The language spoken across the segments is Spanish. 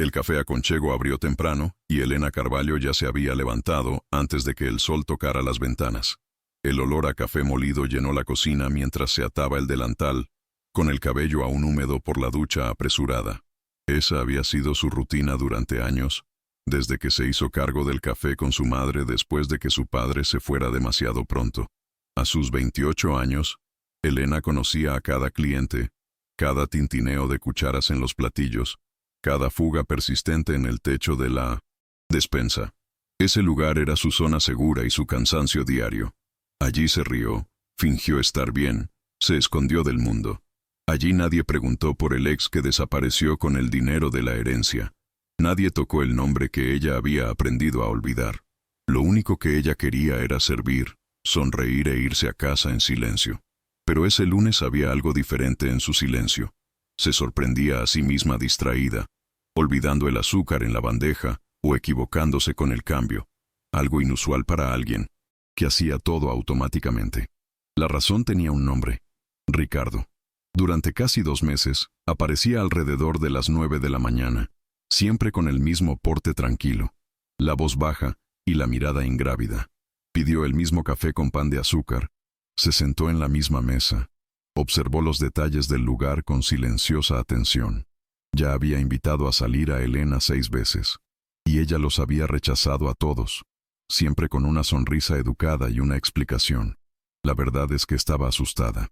El café a Conchego abrió temprano, y Elena Carvalho ya se había levantado antes de que el sol tocara las ventanas. El olor a café molido llenó la cocina mientras se ataba el delantal, con el cabello aún húmedo por la ducha apresurada. Esa había sido su rutina durante años, desde que se hizo cargo del café con su madre después de que su padre se fuera demasiado pronto. A sus 28 años, Elena conocía a cada cliente, cada tintineo de cucharas en los platillos, cada fuga persistente en el techo de la despensa. Ese lugar era su zona segura y su cansancio diario. Allí se rió, fingió estar bien, se escondió del mundo. Allí nadie preguntó por el ex que desapareció con el dinero de la herencia. Nadie tocó el nombre que ella había aprendido a olvidar. Lo único que ella quería era servir, sonreír e irse a casa en silencio. Pero ese lunes había algo diferente en su silencio. Se sorprendía a sí misma distraída, olvidando el azúcar en la bandeja o equivocándose con el cambio. Algo inusual para alguien, que hacía todo automáticamente. La razón tenía un nombre: Ricardo. Durante casi 2 meses, aparecía alrededor de las 9 de la mañana, siempre con el mismo porte tranquilo, la voz baja y la mirada ingrávida. Pidió el mismo café con pan de azúcar, se sentó en la misma mesa, observó los detalles del lugar con silenciosa atención. Ya había invitado a salir a Elena 6 veces, y ella los había rechazado a todos, siempre con una sonrisa educada y una explicación. La verdad es que estaba asustada.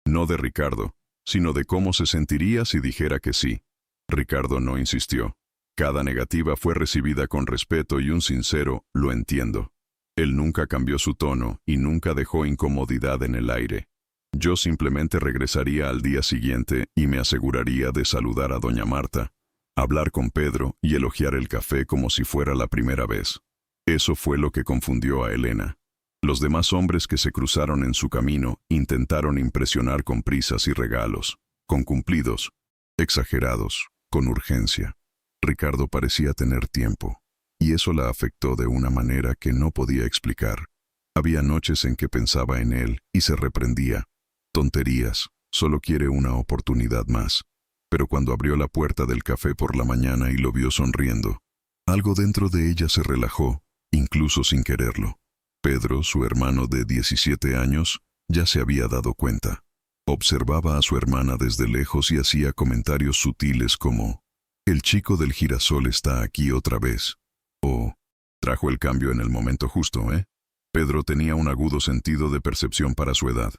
No de Ricardo, sino de cómo se sentiría si dijera que sí. Ricardo no insistió. Cada negativa fue recibida con respeto y un sincero «lo entiendo». Él nunca cambió su tono y nunca dejó incomodidad en el aire. Yo simplemente regresaría al día siguiente y me aseguraría de saludar a doña Marta, hablar con Pedro y elogiar el café como si fuera la primera vez. Eso fue lo que confundió a Elena. Los demás hombres que se cruzaron en su camino intentaron impresionar con prisas y regalos, con cumplidos, exagerados, con urgencia. Ricardo parecía tener tiempo, y eso la afectó de una manera que no podía explicar. Había noches en que pensaba en él y se reprendía. Tonterías, solo quiere una oportunidad más. Pero cuando abrió la puerta del café por la mañana y lo vio sonriendo, algo dentro de ella se relajó, incluso sin quererlo. Pedro, su hermano de 17 años, ya se había dado cuenta. Observaba a su hermana desde lejos y hacía comentarios sutiles como: «El chico del girasol está aquí otra vez», o «trajo el cambio en el momento justo, ¿eh?». Pedro tenía un agudo sentido de percepción para su edad.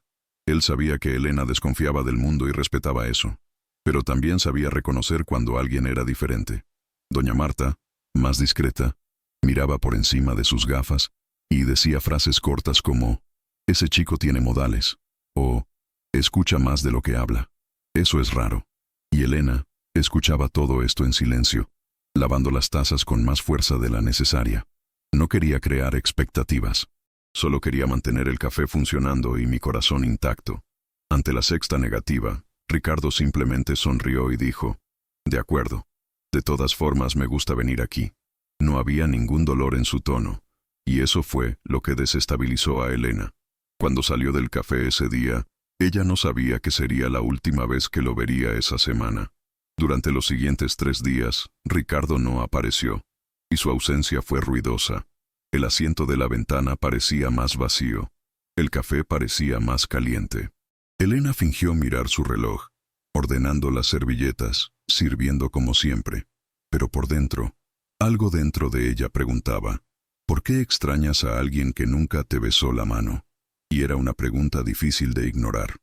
Él sabía que Elena desconfiaba del mundo y respetaba eso. Pero también sabía reconocer cuando alguien era diferente. Doña Marta, más discreta, miraba por encima de sus gafas y decía frases cortas como: «Ese chico tiene modales», o «escucha más de lo que habla». Eso es raro. Y Elena escuchaba todo esto en silencio, lavando las tazas con más fuerza de la necesaria. No quería crear expectativas. Solo quería mantener el café funcionando y mi corazón intacto. Ante la sexta negativa, Ricardo simplemente sonrió y dijo: «De acuerdo. De todas formas me gusta venir aquí». No había ningún dolor en su tono. Y eso fue lo que desestabilizó a Elena. Cuando salió del café ese día, ella no sabía que sería la última vez que lo vería esa semana. Durante los siguientes 3 días, Ricardo no apareció, y su ausencia fue ruidosa. El asiento de la ventana parecía más vacío. El café parecía más caliente. Elena fingió mirar su reloj, ordenando las servilletas, sirviendo como siempre. Pero por dentro, algo dentro de ella preguntaba: ¿por qué extrañas a alguien que nunca te besó la mano? Y era una pregunta difícil de ignorar.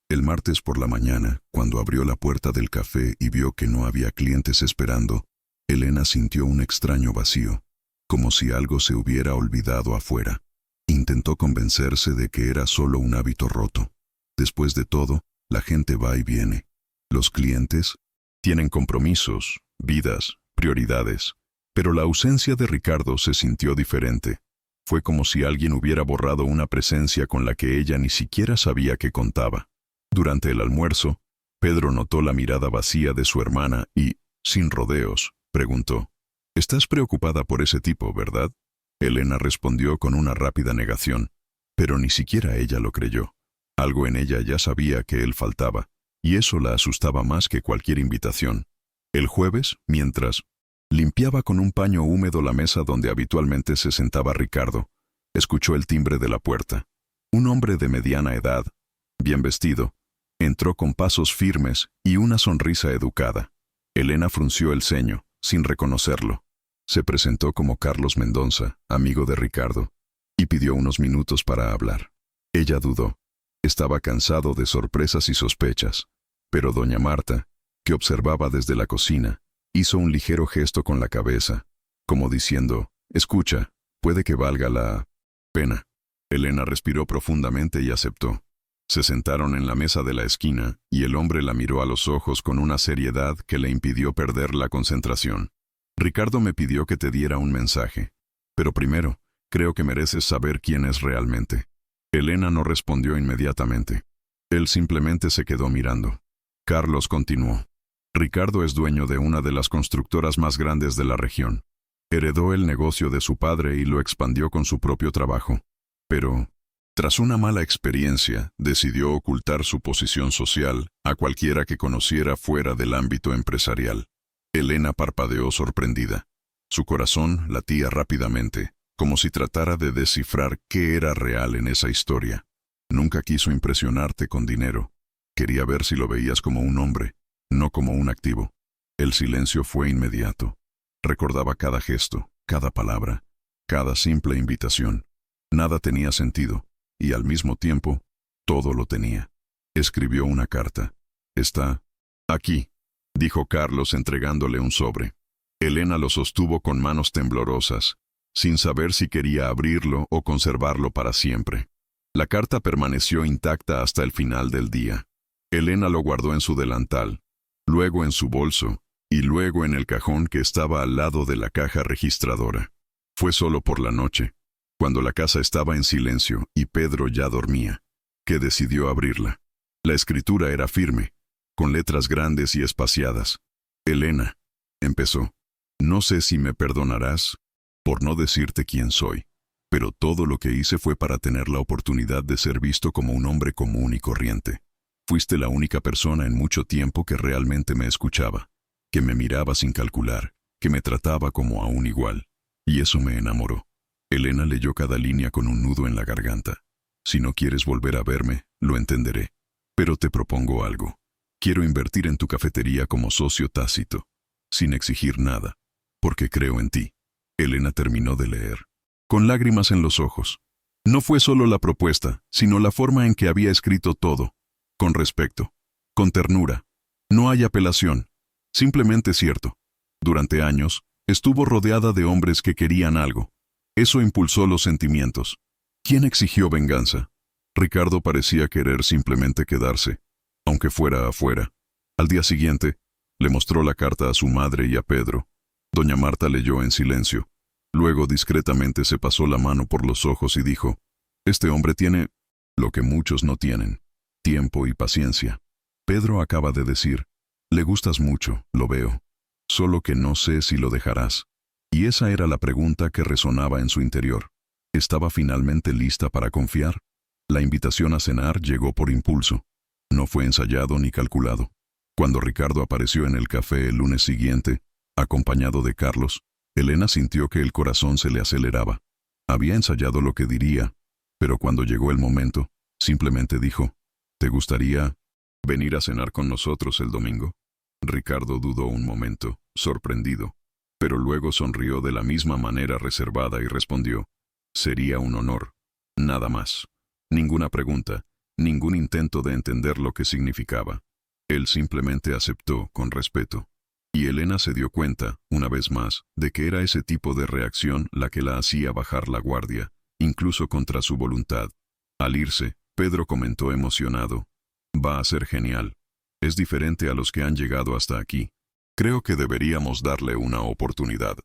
El martes por la mañana, cuando abrió la puerta del café y vio que no había clientes esperando, Elena sintió un extraño vacío, como si algo se hubiera olvidado afuera. Intentó convencerse de que era solo un hábito roto. Después de todo, la gente va y viene. Los clientes tienen compromisos, vidas, prioridades. Pero la ausencia de Ricardo se sintió diferente. Fue como si alguien hubiera borrado una presencia con la que ella ni siquiera sabía que contaba. Durante el almuerzo, Pedro notó la mirada vacía de su hermana y, sin rodeos, preguntó: «Estás preocupada por ese tipo, ¿verdad?». Elena respondió con una rápida negación, pero ni siquiera ella lo creyó. Algo en ella ya sabía que él faltaba, y eso la asustaba más que cualquier invitación. El jueves, mientras Limpiaba con un paño húmedo la mesa donde habitualmente se sentaba Ricardo. Escuchó el timbre de la puerta. Un hombre de mediana edad, bien vestido, entró con pasos firmes y una sonrisa educada. Elena frunció el ceño, sin reconocerlo. Se presentó como Carlos Mendonça, amigo de Ricardo, y pidió unos minutos para hablar. Ella dudó. Estaba cansado de sorpresas y sospechas. Pero doña Marta, que observaba desde la cocina, hizo un ligero gesto con la cabeza, como diciendo, «Escucha, puede que valga la pena». Elena respiró profundamente y aceptó. Se sentaron en la mesa de la esquina y el hombre la miró a los ojos con una seriedad que le impidió perder la concentración. «Ricardo me pidió que te diera un mensaje. Pero primero, creo que mereces saber quién es realmente». Elena no respondió inmediatamente. Él simplemente se quedó mirando. Carlos continuó. «Ricardo es dueño de una de las constructoras más grandes de la región. Heredó el negocio de su padre y lo expandió con su propio trabajo. Pero, tras una mala experiencia, decidió ocultar su posición social a cualquiera que conociera fuera del ámbito empresarial». Elena parpadeó sorprendida. Su corazón latía rápidamente, como si tratara de descifrar qué era real en esa historia. Nunca quiso impresionarte con dinero. Quería ver si lo veías como un hombre, no como un activo. El silencio fue inmediato. Recordaba cada gesto, cada palabra, cada simple invitación. Nada tenía sentido, y al mismo tiempo, todo lo tenía. Escribió una carta. «Está aquí», dijo Carlos entregándole un sobre. Elena lo sostuvo con manos temblorosas, sin saber si quería abrirlo o conservarlo para siempre. La carta permaneció intacta hasta el final del día. Elena lo guardó en su delantal, luego en su bolso, y luego en el cajón que estaba al lado de la caja registradora. Fue solo por la noche, cuando la casa estaba en silencio y Pedro ya dormía, que decidió abrirla. La escritura era firme, con letras grandes y espaciadas. «Elena», empezó, «no sé si me perdonarás por no decirte quién soy, pero todo lo que hice fue para tener la oportunidad de ser visto como un hombre común y corriente. Fuiste la única persona en mucho tiempo que realmente me escuchaba, que me miraba sin calcular, que me trataba como a un igual, y eso me enamoró». Elena leyó cada línea con un nudo en la garganta. «Si no quieres volver a verme, lo entenderé. Pero te propongo algo. Quiero invertir en tu cafetería como socio tácito, sin exigir nada, porque creo en ti». Elena terminó de leer, con lágrimas en los ojos. No fue solo la propuesta, sino la forma en que había escrito todo, con respeto, con ternura. No hay apelación, simplemente cierto. Durante años, estuvo rodeada de hombres que querían algo. Eso impulsó los sentimientos. ¿Quién exigió venganza? Ricardo parecía querer simplemente quedarse, aunque fuera afuera. Al día siguiente, le mostró la carta a su madre y a Pedro. Doña Marta leyó en silencio. Luego discretamente se pasó la mano por los ojos y dijo, «Este hombre tiene lo que muchos no tienen, tiempo y paciencia». Pedro acaba de decir, «Le gustas mucho, lo veo. Solo que no sé si lo dejarás». Y esa era la pregunta que resonaba en su interior. ¿Estaba finalmente lista para confiar? La invitación a cenar llegó por impulso. No fue ensayado ni calculado. Cuando Ricardo apareció en el café el lunes siguiente, acompañado de Carlos, Elena sintió que el corazón se le aceleraba. Había ensayado lo que diría, pero cuando llegó el momento, simplemente dijo, «¿Te gustaría venir a cenar con nosotros el domingo?» Ricardo dudó un momento, sorprendido, pero luego sonrió de la misma manera reservada y respondió, «Sería un honor. Nada más. Ninguna pregunta, ningún intento de entender lo que significaba». Él simplemente aceptó con respeto. Y Elena se dio cuenta, una vez más, de que era ese tipo de reacción la que la hacía bajar la guardia, incluso contra su voluntad. Al irse, Pedro comentó emocionado, «Va a ser genial. Es diferente a los que han llegado hasta aquí. Creo que deberíamos darle una oportunidad».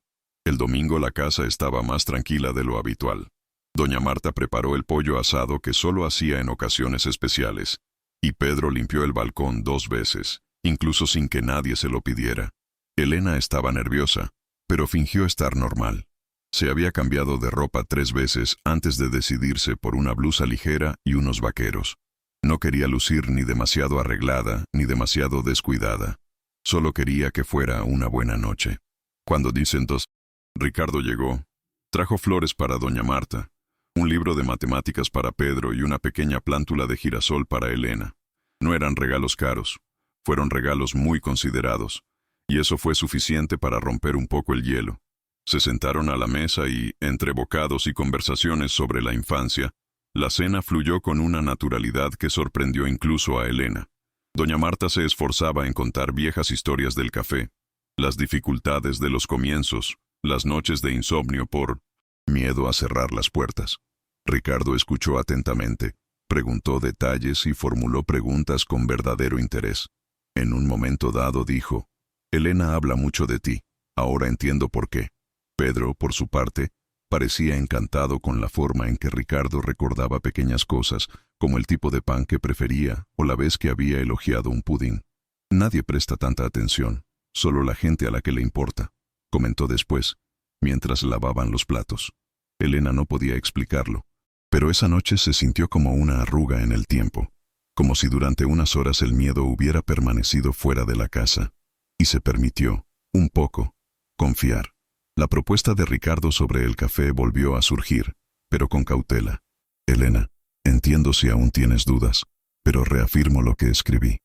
El domingo la casa estaba más tranquila de lo habitual. Doña Marta preparó el pollo asado que solo hacía en ocasiones especiales, y Pedro limpió el balcón 2 veces, incluso sin que nadie se lo pidiera. Elena estaba nerviosa, pero fingió estar normal. Se había cambiado de ropa 3 veces antes de decidirse por una blusa ligera y unos vaqueros. No quería lucir ni demasiado arreglada ni demasiado descuidada. Solo quería que fuera una buena noche. Cuando dicen dos, Ricardo llegó. Trajo flores para doña Marta, un libro de matemáticas para Pedro y una pequeña plántula de girasol para Elena. No eran regalos caros, fueron regalos muy considerados, y eso fue suficiente para romper un poco el hielo. Se sentaron a la mesa y, entre bocados y conversaciones sobre la infancia, la cena fluyó con una naturalidad que sorprendió incluso a Elena. Doña Marta se esforzaba en contar viejas historias del café, las dificultades de los comienzos, las noches de insomnio por miedo a cerrar las puertas. Ricardo escuchó atentamente, preguntó detalles y formuló preguntas con verdadero interés. En un momento dado dijo: Elena habla mucho de ti, ahora entiendo por qué. Pedro, por su parte, parecía encantado con la forma en que Ricardo recordaba pequeñas cosas, como el tipo de pan que prefería o la vez que había elogiado un pudín. Nadie presta tanta atención, solo la gente a la que le importa, comentó después, mientras lavaban los platos. Elena no podía explicarlo, pero esa noche se sintió como una arruga en el tiempo, como si durante unas horas el miedo hubiera permanecido fuera de la casa, y se permitió, un poco, confiar. La propuesta de Ricardo sobre el café volvió a surgir, pero con cautela. Elena, entiendo si aún tienes dudas, pero reafirmo lo que escribí.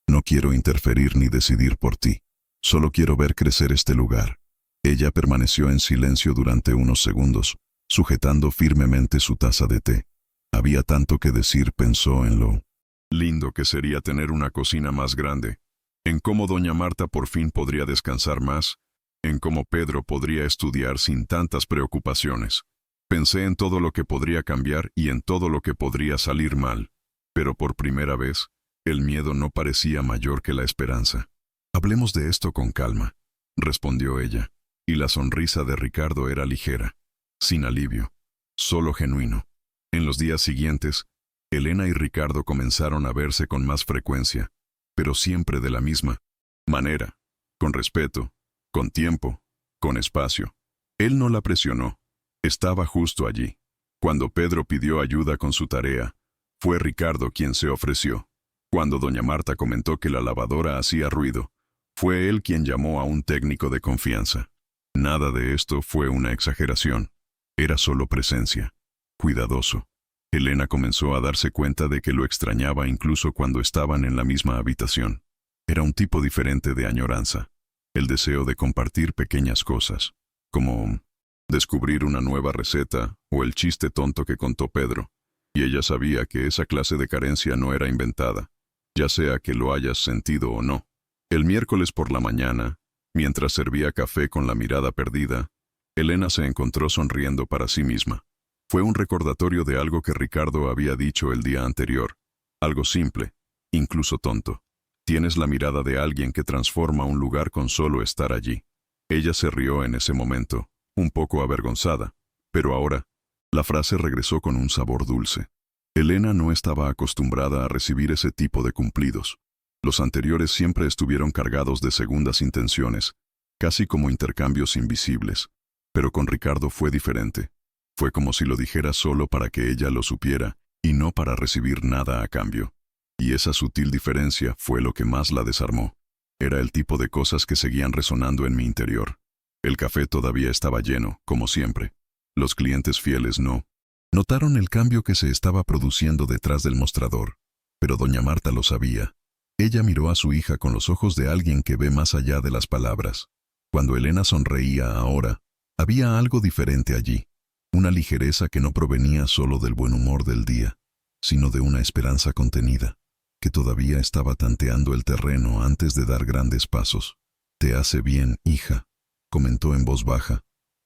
No quiero interferir ni decidir por ti. Solo quiero ver crecer este lugar. Ella permaneció en silencio durante unos segundos, sujetando firmemente su taza de té. Había tanto que decir, pensó en lo lindo que sería tener una cocina más grande, en cómo doña Marta por fin podría descansar más, en cómo Pedro podría estudiar sin tantas preocupaciones. Pensé en todo lo que podría cambiar y en todo lo que podría salir mal, pero por primera vez, el miedo no parecía mayor que la esperanza. Hablemos de esto con calma, respondió ella, y la sonrisa de Ricardo era ligera, sin alivio, solo genuino. En los días siguientes, Elena y Ricardo comenzaron a verse con más frecuencia, pero siempre de la misma manera, con respeto, con tiempo, con espacio. Él no la presionó, estaba justo allí. Cuando Pedro pidió ayuda con su tarea, fue Ricardo quien se ofreció. Cuando doña Marta comentó que la lavadora hacía ruido, fue él quien llamó a un técnico de confianza. Nada de esto fue una exageración, era solo presencia, cuidadoso. Elena comenzó a darse cuenta de que lo extrañaba incluso cuando estaban en la misma habitación. Era un tipo diferente de añoranza. El deseo de compartir pequeñas cosas, como descubrir una nueva receta o el chiste tonto que contó Pedro. Y ella sabía que esa clase de carencia no era inventada, ya sea que lo hayas sentido o no. El miércoles por la mañana, mientras servía café con la mirada perdida, Elena se encontró sonriendo para sí misma. Fue un recordatorio de algo que Ricardo había dicho el día anterior, algo simple, incluso tonto. Tienes la mirada de alguien que transforma un lugar con solo estar allí. Ella se rió en ese momento, un poco avergonzada, pero ahora, la frase regresó con un sabor dulce. Elena no estaba acostumbrada a recibir ese tipo de cumplidos. Los anteriores siempre estuvieron cargados de segundas intenciones, casi como intercambios invisibles. Pero con Ricardo fue diferente. Fue como si lo dijera solo para que ella lo supiera, y no para recibir nada a cambio. Y esa sutil diferencia fue lo que más la desarmó. Era el tipo de cosas que seguían resonando en mi interior. El café todavía estaba lleno, como siempre. Los clientes fieles no. Notaron el cambio que se estaba produciendo detrás del mostrador. Pero doña Marta lo sabía. Ella miró a su hija con los ojos de alguien que ve más allá de las palabras. Cuando Elena sonreía ahora, había algo diferente allí. Una ligereza que no provenía solo del buen humor del día, sino de una esperanza contenida, que todavía estaba tanteando el terreno antes de dar grandes pasos. «Te hace bien, hija», comentó en voz baja,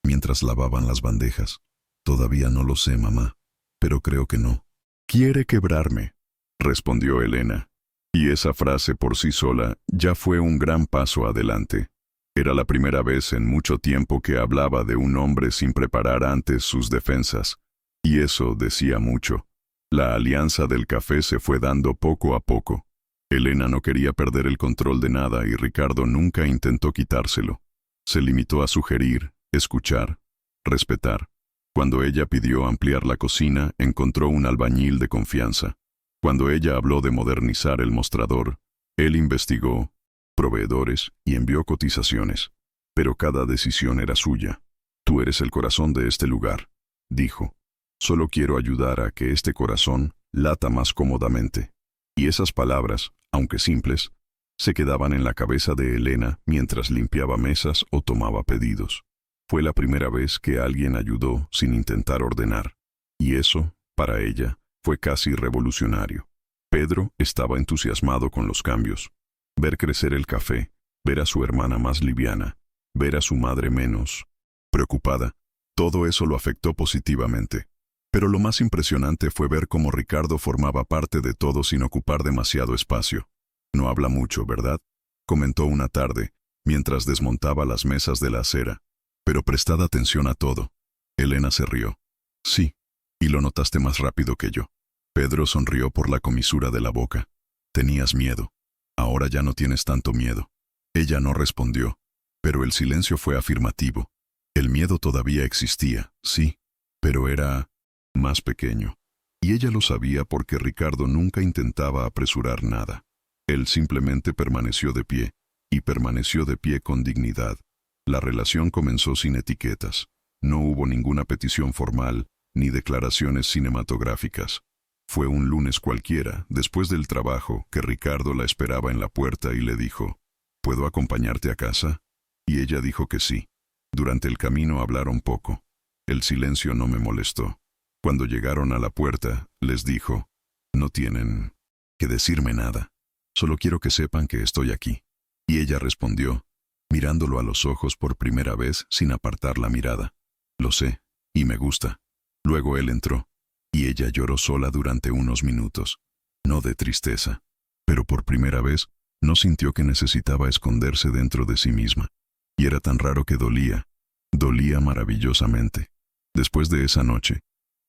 mientras lavaban las bandejas. «Todavía no lo sé, mamá, pero creo que no». «Quiere quebrarme», respondió Elena, y esa frase por sí sola ya fue un gran paso adelante. Era la primera vez en mucho tiempo que hablaba de un hombre sin preparar antes sus defensas, y eso decía mucho. La alianza del café se fue dando poco a poco. Elena no quería perder el control de nada y Ricardo nunca intentó quitárselo. Se limitó a sugerir, escuchar, respetar. Cuando ella pidió ampliar la cocina, encontró un albañil de confianza. Cuando ella habló de modernizar el mostrador, él investigó proveedores y envió cotizaciones. Pero cada decisión era suya. Tú eres el corazón de este lugar, dijo. Solo quiero ayudar a que este corazón lata más cómodamente. Y esas palabras, aunque simples, se quedaban en la cabeza de Elena mientras limpiaba mesas o tomaba pedidos. Fue la primera vez que alguien ayudó sin intentar ordenar. Y eso, para ella, fue casi revolucionario. Pedro estaba entusiasmado con los cambios. Ver crecer el café, ver a su hermana más liviana, ver a su madre menos preocupada, todo eso lo afectó positivamente. Pero lo más impresionante fue ver cómo Ricardo formaba parte de todo sin ocupar demasiado espacio. No habla mucho, ¿verdad?, comentó una tarde, mientras desmontaba las mesas de la acera. Pero prestad atención a todo. Elena se rió. Sí, y lo notaste más rápido que yo. Pedro sonrió por la comisura de la boca. Tenías miedo. Ahora ya no tienes tanto miedo. Ella no respondió, pero el silencio fue afirmativo. El miedo todavía existía, sí, pero era más pequeño. Y ella lo sabía porque Ricardo nunca intentaba apresurar nada. Él simplemente permaneció de pie, y permaneció de pie con dignidad. La relación comenzó sin etiquetas. No hubo ninguna petición formal, ni declaraciones cinematográficas. Fue un lunes cualquiera, después del trabajo, que Ricardo la esperaba en la puerta y le dijo, ¿puedo acompañarte a casa? Y ella dijo que sí. Durante el camino hablaron poco. El silencio no me molestó. Cuando llegaron a la puerta, les dijo, no tienen que decirme nada. Solo quiero que sepan que estoy aquí. Y ella respondió, mirándolo a los ojos por primera vez sin apartar la mirada. Lo sé, y me gusta. Luego él entró, y ella lloró sola durante unos minutos. No de tristeza, pero por primera vez no sintió que necesitaba esconderse dentro de sí misma. Y era tan raro que dolía maravillosamente. Después de esa noche,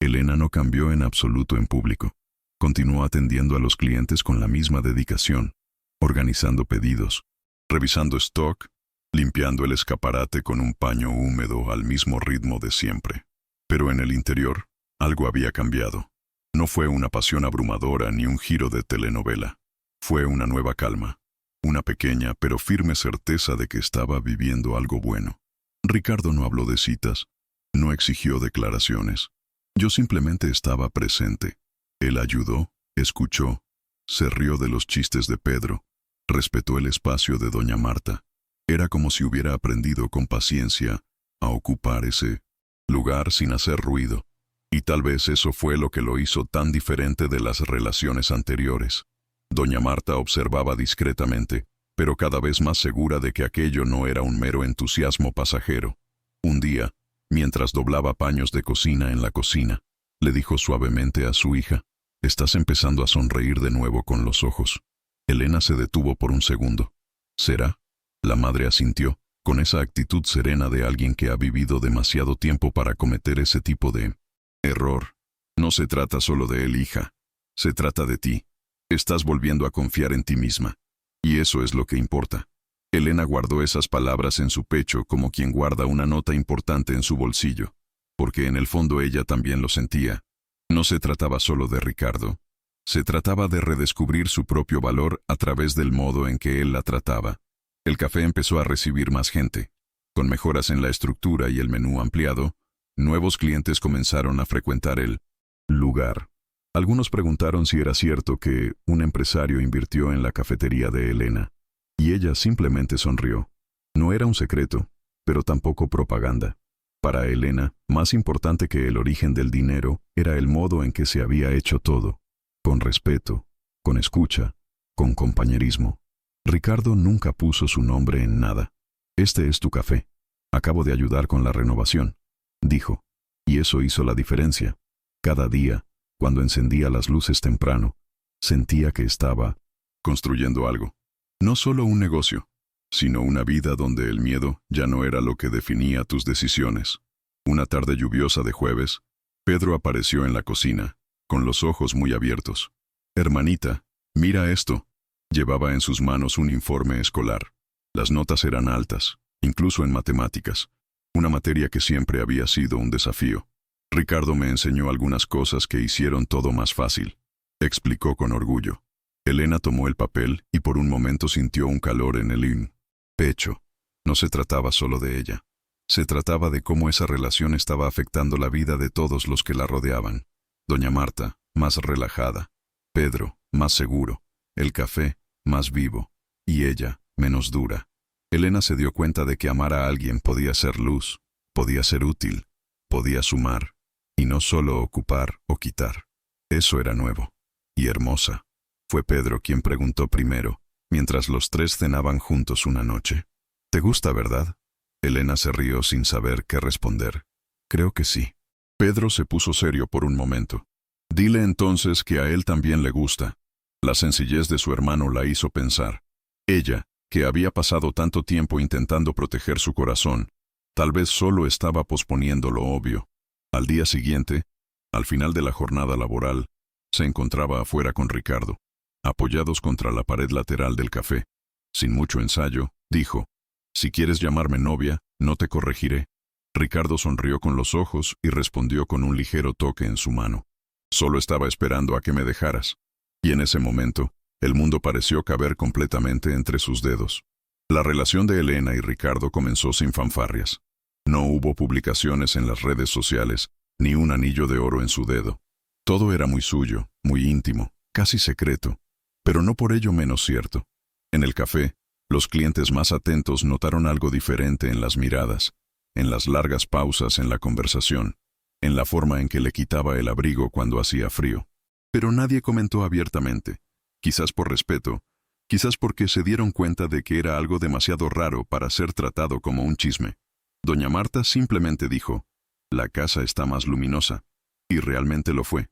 Elena no cambió en absoluto en público. Continuó atendiendo a los clientes con la misma dedicación, organizando pedidos, revisando stock, limpiando el escaparate con un paño húmedo al mismo ritmo de siempre. Pero en el interior, algo había cambiado. No fue una pasión abrumadora ni un giro de telenovela. Fue una nueva calma, una pequeña pero firme certeza de que estaba viviendo algo bueno. Ricardo no habló de citas, no exigió declaraciones. Yo simplemente estaba presente. Él ayudó, escuchó, se rió de los chistes de Pedro, respetó el espacio de doña Marta. Era como si hubiera aprendido con paciencia a ocupar ese lugar sin hacer ruido. Y tal vez eso fue lo que lo hizo tan diferente de las relaciones anteriores. Doña Marta observaba discretamente, pero cada vez más segura de que aquello no era un mero entusiasmo pasajero. Un día, mientras doblaba paños de cocina en la cocina, le dijo suavemente a su hija, «Estás empezando a sonreír de nuevo con los ojos». Elena se detuvo por un segundo. «¿Será?». La madre asintió, con esa actitud serena de alguien que ha vivido demasiado tiempo para cometer ese tipo de error. «No se trata solo de él, hija. Se trata de ti. Estás volviendo a confiar en ti misma. Y eso es lo que importa». Elena guardó esas palabras en su pecho como quien guarda una nota importante en su bolsillo, porque en el fondo ella también lo sentía. No se trataba solo de Ricardo. Se trataba de redescubrir su propio valor a través del modo en que él la trataba. El café empezó a recibir más gente. Con mejoras en la estructura y el menú ampliado, nuevos clientes comenzaron a frecuentar el lugar. Algunos preguntaron si era cierto que un empresario invirtió en la cafetería de Elena. Y ella simplemente sonrió. No era un secreto, pero tampoco propaganda. Para Elena, más importante que el origen del dinero era el modo en que se había hecho todo. Con respeto, con escucha, con compañerismo. Ricardo nunca puso su nombre en nada. «Este es tu café. Acabo de ayudar con la renovación», dijo. Y eso hizo la diferencia. Cada día, cuando encendía las luces temprano, sentía que estaba construyendo algo. No solo un negocio, sino una vida donde el miedo ya no era lo que definía tus decisiones. Una tarde lluviosa de jueves, Pedro apareció en la cocina, con los ojos muy abiertos. «Hermanita, mira esto». Llevaba en sus manos un informe escolar. Las notas eran altas, incluso en matemáticas, una materia que siempre había sido un desafío. «Ricardo me enseñó algunas cosas que hicieron todo más fácil», explicó con orgullo. Elena tomó el papel y por un momento sintió un calor en el pecho. No se trataba solo de ella. Se trataba de cómo esa relación estaba afectando la vida de todos los que la rodeaban. Doña Marta, más relajada. Pedro, más seguro. El café, más vivo. Y ella, menos dura. Elena se dio cuenta de que amar a alguien podía ser luz, podía ser útil, podía sumar, y no solo ocupar o quitar. Eso era nuevo. Y hermosa. Fue Pedro quien preguntó primero, mientras los tres cenaban juntos una noche. ¿Te gusta, verdad? Elena se rió sin saber qué responder. Creo que sí. Pedro se puso serio por un momento. Dile entonces que a él también le gusta. La sencillez de su hermano la hizo pensar. Ella, que había pasado tanto tiempo intentando proteger su corazón, tal vez solo estaba posponiendo lo obvio. Al día siguiente, al final de la jornada laboral, se encontraba afuera con Ricardo, apoyados contra la pared lateral del café. Sin mucho ensayo, dijo, «Si quieres llamarme novia, no te corregiré». Ricardo sonrió con los ojos y respondió con un ligero toque en su mano. «Solo estaba esperando a que me dejaras». Y en ese momento, el mundo pareció caber completamente entre sus dedos. La relación de Elena y Ricardo comenzó sin fanfarrias. No hubo publicaciones en las redes sociales, ni un anillo de oro en su dedo. Todo era muy suyo, muy íntimo, casi secreto, pero no por ello menos cierto. En el café, los clientes más atentos notaron algo diferente en las miradas, en las largas pausas en la conversación, en la forma en que le quitaba el abrigo cuando hacía frío. Pero nadie comentó abiertamente, quizás por respeto, quizás porque se dieron cuenta de que era algo demasiado raro para ser tratado como un chisme. Doña Marta simplemente dijo, «La casa está más luminosa», y realmente lo fue.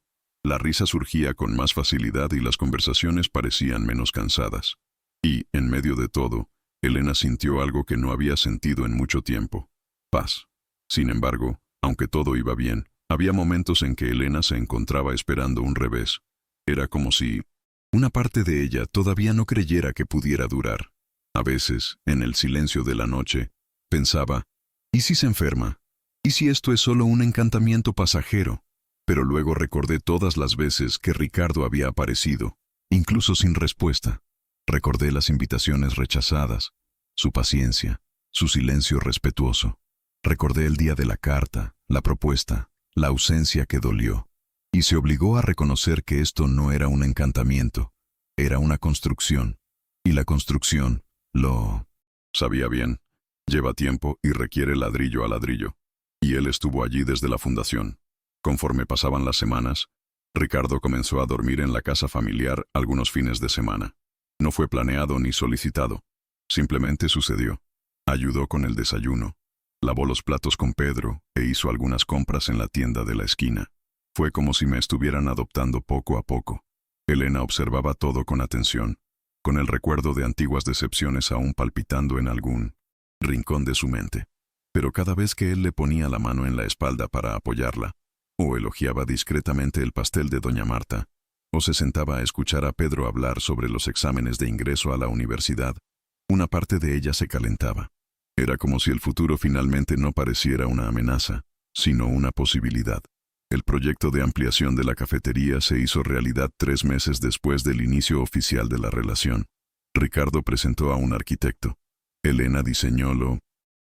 La risa surgía con más facilidad y las conversaciones parecían menos cansadas. Y, en medio de todo, Elena sintió algo que no había sentido en mucho tiempo: paz. Sin embargo, aunque todo iba bien, había momentos en que Elena se encontraba esperando un revés. Era como si una parte de ella todavía no creyera que pudiera durar. A veces, en el silencio de la noche, pensaba, ¿y si se enferma? ¿Y si esto es solo un encantamiento pasajero? Pero luego recordé todas las veces que Ricardo había aparecido, incluso sin respuesta. Recordé las invitaciones rechazadas, su paciencia, su silencio respetuoso. Recordé el día de la carta, la propuesta, la ausencia que dolió. Y se obligó a reconocer que esto no era un encantamiento, era una construcción. Y la construcción, lo sabía bien, lleva tiempo y requiere ladrillo a ladrillo. Y él estuvo allí desde la fundación. Conforme pasaban las semanas, Ricardo comenzó a dormir en la casa familiar algunos fines de semana. No fue planeado ni solicitado. Simplemente sucedió. Ayudó con el desayuno. Lavó los platos con Pedro e hizo algunas compras en la tienda de la esquina. Fue como si me estuvieran adoptando poco a poco. Elena observaba todo con atención, con el recuerdo de antiguas decepciones aún palpitando en algún rincón de su mente. Pero cada vez que él le ponía la mano en la espalda para apoyarla, o elogiaba discretamente el pastel de doña Marta, o se sentaba a escuchar a Pedro hablar sobre los exámenes de ingreso a la universidad, una parte de ella se calentaba. Era como si el futuro finalmente no pareciera una amenaza, sino una posibilidad. El proyecto de ampliación de la cafetería se hizo realidad 3 meses después del inicio oficial de la relación. Ricardo presentó a un arquitecto. Elena diseñó lo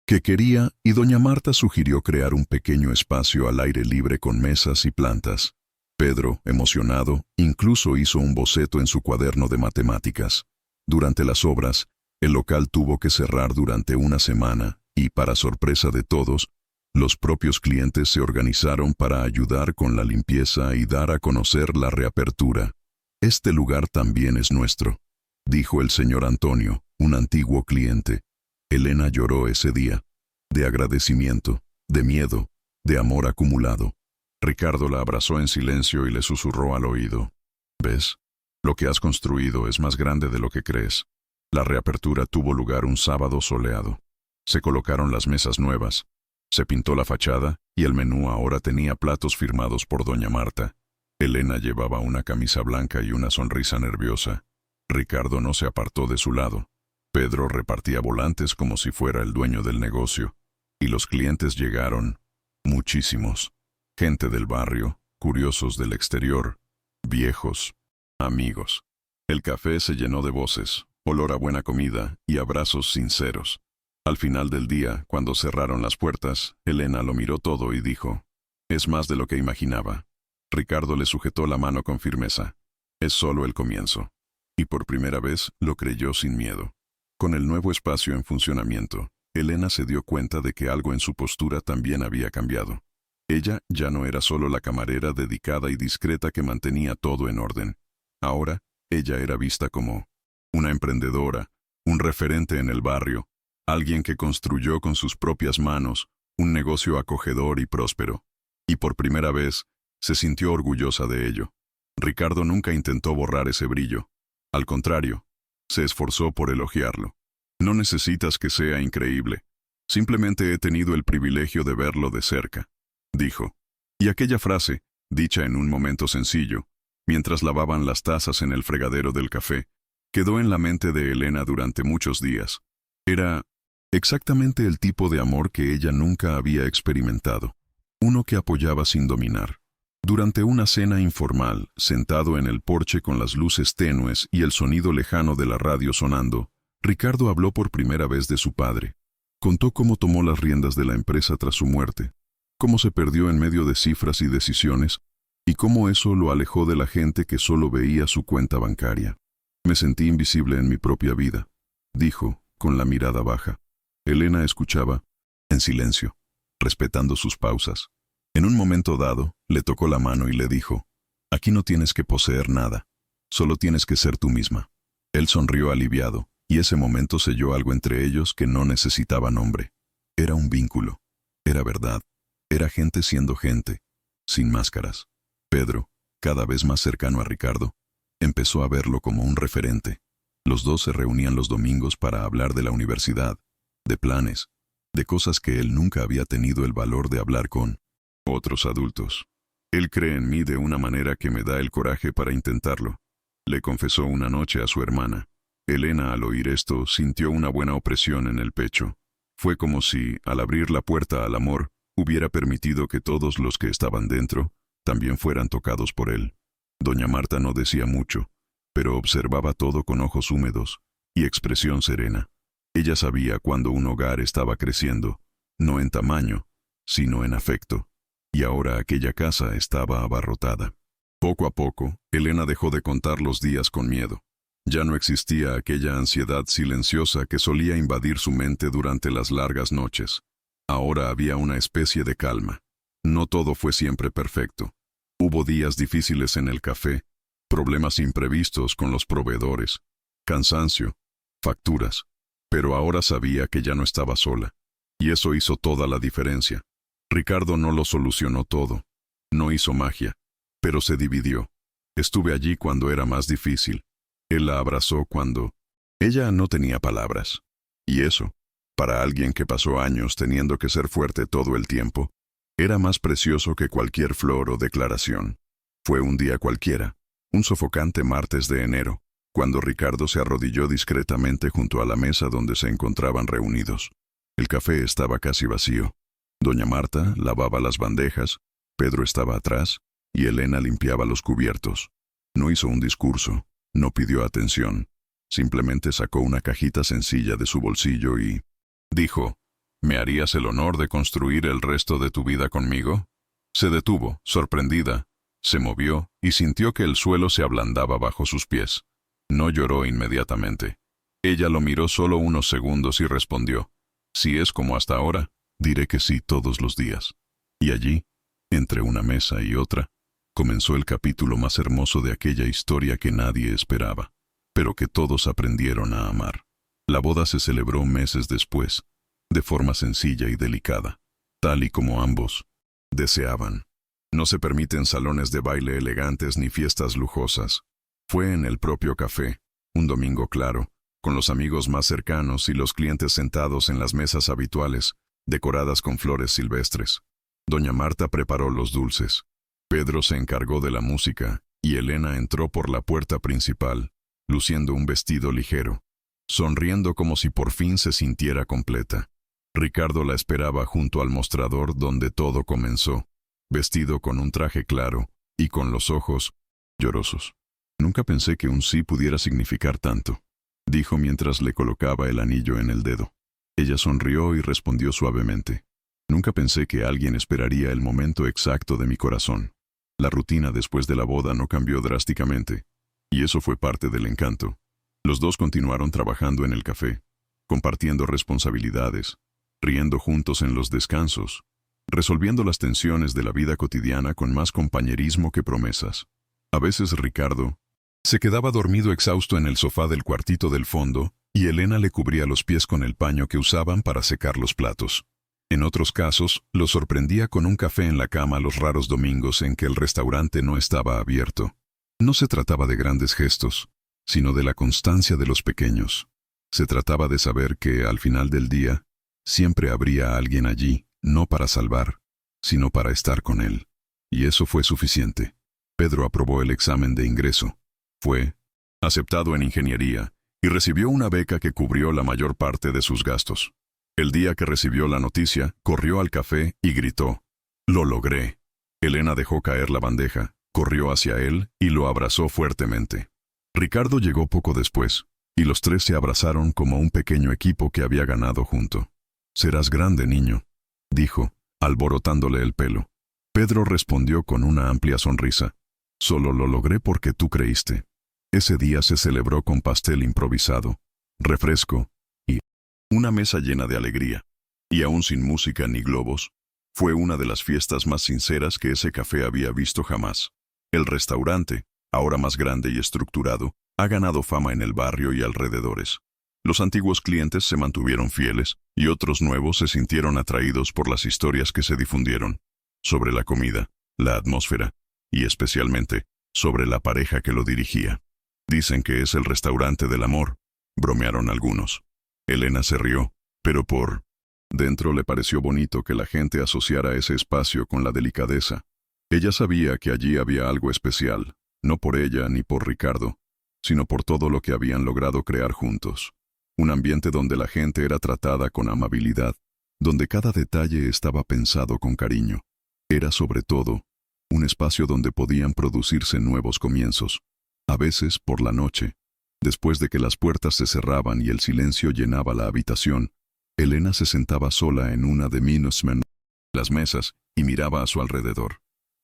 que quería y doña Marta sugirió crear un pequeño espacio al aire libre con mesas y plantas. Pedro, emocionado, incluso hizo un boceto en su cuaderno de matemáticas. Durante las obras, el local tuvo que cerrar durante una semana y, para sorpresa de todos, los propios clientes se organizaron para ayudar con la limpieza y dar a conocer la reapertura. «Este lugar también es nuestro», dijo el señor Antonio, un antiguo cliente. Elena lloró ese día, de agradecimiento, de miedo, de amor acumulado. Ricardo la abrazó en silencio y le susurró al oído, «¿Ves? Lo que has construido es más grande de lo que crees». La reapertura tuvo lugar un sábado soleado. Se colocaron las mesas nuevas. Se pintó la fachada y el menú ahora tenía platos firmados por doña Marta. Elena llevaba una camisa blanca y una sonrisa nerviosa. Ricardo no se apartó de su lado. Pedro repartía volantes como si fuera el dueño del negocio. Y los clientes llegaron, muchísimos. Gente del barrio, curiosos del exterior, viejos, amigos. El café se llenó de voces, olor a buena comida y abrazos sinceros. Al final del día, cuando cerraron las puertas, Elena lo miró todo y dijo: «Es más de lo que imaginaba». Ricardo le sujetó la mano con firmeza. «Es solo el comienzo». Y por primera vez lo creyó sin miedo. Con el nuevo espacio en funcionamiento, Elena se dio cuenta de que algo en su postura también había cambiado. Ella ya no era solo la camarera dedicada y discreta que mantenía todo en orden. Ahora, ella era vista como una emprendedora, un referente en el barrio, alguien que construyó con sus propias manos un negocio acogedor y próspero. Y por primera vez, se sintió orgullosa de ello. Ricardo nunca intentó borrar ese brillo. Al contrario, se esforzó por elogiarlo. «No necesitas que sea increíble. Simplemente he tenido el privilegio de verlo de cerca», dijo. Y aquella frase, dicha en un momento sencillo, mientras lavaban las tazas en el fregadero del café, quedó en la mente de Elena durante muchos días. Era exactamente el tipo de amor que ella nunca había experimentado. Uno que apoyaba sin dominar. Durante una cena informal, sentado en el porche con las luces tenues y el sonido lejano de la radio sonando, Ricardo habló por primera vez de su padre. Contó cómo tomó las riendas de la empresa tras su muerte, cómo se perdió en medio de cifras y decisiones, y cómo eso lo alejó de la gente que solo veía su cuenta bancaria. «Me sentí invisible en mi propia vida», dijo, con la mirada baja. Elena escuchaba, en silencio, respetando sus pausas. En un momento dado, le tocó la mano y le dijo: «Aquí no tienes que poseer nada, solo tienes que ser tú misma». Él sonrió aliviado, y ese momento selló algo entre ellos que no necesitaba nombre. Era un vínculo, era verdad, era gente siendo gente, sin máscaras. Pedro, cada vez más cercano a Ricardo, empezó a verlo como un referente. Los dos se reunían los domingos para hablar de la universidad, de planes, de cosas que él nunca había tenido el valor de hablar con otros adultos. «Él cree en mí de una manera que me da el coraje para intentarlo», le confesó una noche a su hermana. Elena, al oír esto, sintió una buena opresión en el pecho. Fue como si, al abrir la puerta al amor, hubiera permitido que todos los que estaban dentro también fueran tocados por él. Doña Marta no decía mucho, pero observaba todo con ojos húmedos y expresión serena. Ella sabía cuando un hogar estaba creciendo, no en tamaño, sino en afecto. Y ahora aquella casa estaba abarrotada. Poco a poco, Elena dejó de contar los días con miedo. Ya no existía aquella ansiedad silenciosa que solía invadir su mente durante las largas noches. Ahora había una especie de calma. No todo fue siempre perfecto. Hubo días difíciles en el café, problemas imprevistos con los proveedores, cansancio, facturas. Pero ahora sabía que ya no estaba sola. Y eso hizo toda la diferencia. Ricardo no lo solucionó todo. No hizo magia. Pero se dividió. Estuve allí cuando era más difícil. Él la abrazó cuando ella no tenía palabras. Y eso, para alguien que pasó años teniendo que ser fuerte todo el tiempo, era más precioso que cualquier flor o declaración. Fue un día cualquiera, un sofocante martes de enero, cuando Ricardo se arrodilló discretamente junto a la mesa donde se encontraban reunidos. El café estaba casi vacío. Doña Marta lavaba las bandejas, Pedro estaba atrás, y Elena limpiaba los cubiertos. No hizo un discurso, no pidió atención. Simplemente sacó una cajita sencilla de su bolsillo y dijo: «¿Me harías el honor de construir el resto de tu vida conmigo?». Se detuvo, sorprendida, se movió y sintió que el suelo se ablandaba bajo sus pies. No lloró inmediatamente. Ella lo miró solo unos segundos y respondió: «Si es como hasta ahora, diré que sí todos los días». Y allí, entre una mesa y otra, comenzó el capítulo más hermoso de aquella historia que nadie esperaba, pero que todos aprendieron a amar. La boda se celebró meses después, de forma sencilla y delicada, tal y como ambos deseaban. No se permiten salones de baile elegantes ni fiestas lujosas. Fue en el propio café, un domingo claro, con los amigos más cercanos y los clientes sentados en las mesas habituales, decoradas con flores silvestres. Doña Marta preparó los dulces. Pedro se encargó de la música, y Elena entró por la puerta principal, luciendo un vestido ligero, sonriendo como si por fin se sintiera completa. Ricardo la esperaba junto al mostrador donde todo comenzó, vestido con un traje claro y con los ojos llorosos. «Nunca pensé que un sí pudiera significar tanto», dijo mientras le colocaba el anillo en el dedo. Ella sonrió y respondió suavemente. Nunca pensé que alguien esperaría el momento exacto de mi corazón. La rutina después de la boda no cambió drásticamente, y eso fue parte del encanto. Los dos continuaron trabajando en el café, compartiendo responsabilidades, riendo juntos en los descansos, resolviendo las tensiones de la vida cotidiana con más compañerismo que promesas. A veces Ricardo se quedaba dormido exhausto en el sofá del cuartito del fondo, y Elena le cubría los pies con el paño que usaban para secar los platos. En otros casos, lo sorprendía con un café en la cama los raros domingos en que el restaurante no estaba abierto. No se trataba de grandes gestos, sino de la constancia de los pequeños. Se trataba de saber que, al final del día, siempre habría alguien allí, no para salvar, sino para estar con él. Y eso fue suficiente. Pedro aprobó el examen de ingreso. Fue aceptado en ingeniería y recibió una beca que cubrió la mayor parte de sus gastos. El día que recibió la noticia, corrió al café y gritó: «¡Lo logré!». Elena dejó caer la bandeja, corrió hacia él y lo abrazó fuertemente. Ricardo llegó poco después, y los tres se abrazaron como un pequeño equipo que había ganado junto. «Serás grande, niño», dijo, alborotándole el pelo. Pedro respondió con una amplia sonrisa: «Solo lo logré porque tú creíste». Ese día se celebró con pastel improvisado, refresco y una mesa llena de alegría. Y aún sin música ni globos, fue una de las fiestas más sinceras que ese café había visto jamás. El restaurante, ahora más grande y estructurado, ha ganado fama en el barrio y alrededores. Los antiguos clientes se mantuvieron fieles y otros nuevos se sintieron atraídos por las historias que se difundieron sobre la comida, la atmósfera y especialmente sobre la pareja que lo dirigía. «Dicen que es el restaurante del amor», bromearon algunos. Elena se rió, pero por dentro le pareció bonito que la gente asociara ese espacio con la delicadeza. Ella sabía que allí había algo especial, no por ella ni por Ricardo, sino por todo lo que habían logrado crear juntos. Un ambiente donde la gente era tratada con amabilidad, donde cada detalle estaba pensado con cariño. Era, sobre todo, un espacio donde podían producirse nuevos comienzos. A veces, por la noche, después de que las puertas se cerraban y el silencio llenaba la habitación, Elena se sentaba sola en una de las mesas y miraba a su alrededor.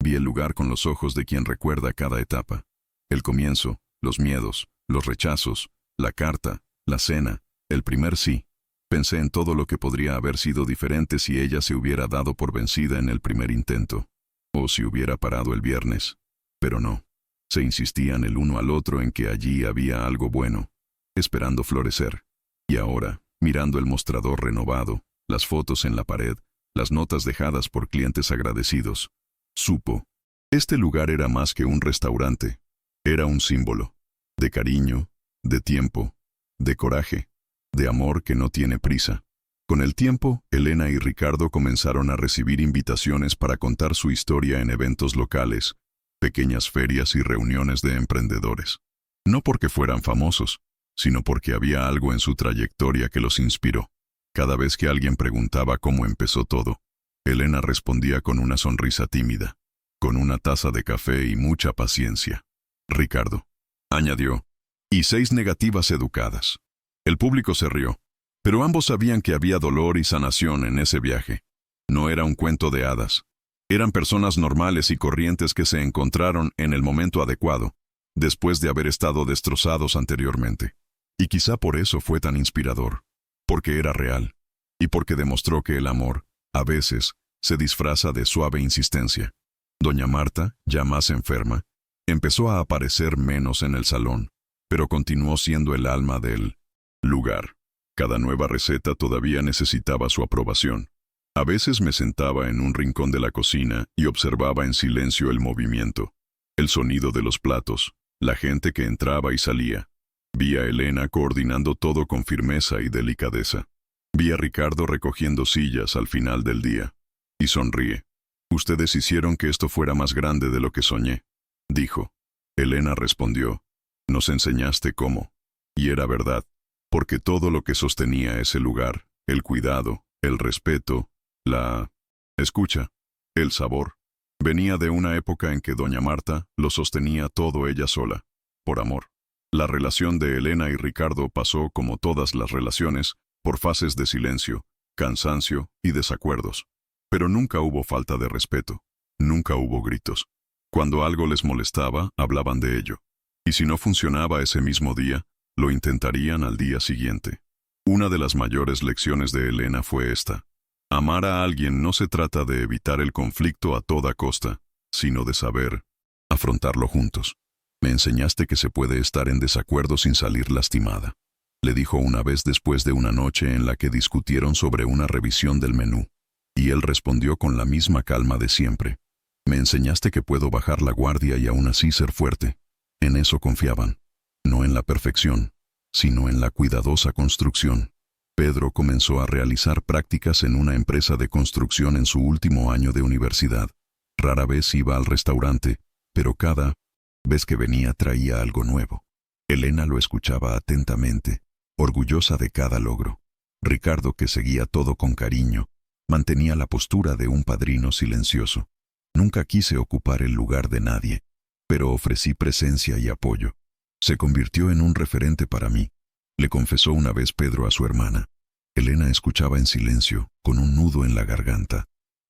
Vi el lugar con los ojos de quien recuerda cada etapa. El comienzo, los miedos, los rechazos, la carta, la cena, el primer sí. Pensé en todo lo que podría haber sido diferente si ella se hubiera dado por vencida en el primer intento, o si hubiera parado el viernes. Pero no. Se insistían el uno al otro en que allí había algo bueno, esperando florecer. Y ahora, mirando el mostrador renovado, las fotos en la pared, las notas dejadas por clientes agradecidos, supo. Este lugar era más que un restaurante. Era un símbolo. De cariño, de tiempo, de coraje, de amor que no tiene prisa. Con el tiempo, Elena y Ricardo comenzaron a recibir invitaciones para contar su historia en eventos locales, pequeñas ferias y reuniones de emprendedores. No porque fueran famosos, sino porque había algo en su trayectoria que los inspiró. Cada vez que alguien preguntaba cómo empezó todo, Elena respondía con una sonrisa tímida, con una taza de café y mucha paciencia. «Ricardo», añadió, «y 6 negativas educadas». El público se rió, pero ambos sabían que había dolor y sanación en ese viaje. No era un cuento de hadas. Eran personas normales y corrientes que se encontraron en el momento adecuado, después de haber estado destrozados anteriormente. Y quizá por eso fue tan inspirador, porque era real, y porque demostró que el amor, a veces, se disfraza de suave insistencia. Doña Marta, ya más enferma, empezó a aparecer menos en el salón, pero continuó siendo el alma del lugar. Cada nueva receta todavía necesitaba su aprobación. A veces me sentaba en un rincón de la cocina y observaba en silencio el movimiento, el sonido de los platos, la gente que entraba y salía. Vi a Elena coordinando todo con firmeza y delicadeza. Vi a Ricardo recogiendo sillas al final del día. Y sonríe. «Ustedes hicieron que esto fuera más grande de lo que soñé», dijo. Elena respondió: «Nos enseñaste cómo». Y era verdad, porque todo lo que sostenía ese lugar, el cuidado, el respeto, la escucha, el sabor, venía de una época en que doña Marta lo sostenía todo ella sola, por amor. La relación de Elena y Ricardo pasó como todas las relaciones, por fases de silencio, cansancio y desacuerdos. Pero nunca hubo falta de respeto, nunca hubo gritos. Cuando algo les molestaba, hablaban de ello. Y si no funcionaba ese mismo día, lo intentarían al día siguiente. Una de las mayores lecciones de Elena fue esta. Amar a alguien no se trata de evitar el conflicto a toda costa, sino de saber afrontarlo juntos. Me enseñaste que se puede estar en desacuerdo sin salir lastimada, le dijo una vez después de una noche en la que discutieron sobre una revisión del menú. Y él respondió con la misma calma de siempre. Me enseñaste que puedo bajar la guardia y aún así ser fuerte. En eso confiaban. No en la perfección, sino en la cuidadosa construcción. Pedro comenzó a realizar prácticas en una empresa de construcción en su último año de universidad. Rara vez iba al restaurante, pero cada vez que venía traía algo nuevo. Elena lo escuchaba atentamente, orgullosa de cada logro. Ricardo, que seguía todo con cariño, mantenía la postura de un padrino silencioso. Nunca quise ocupar el lugar de nadie, pero ofrecí presencia y apoyo. Se convirtió en un referente para mí, le confesó una vez Pedro a su hermana. Elena escuchaba en silencio, con un nudo en la garganta.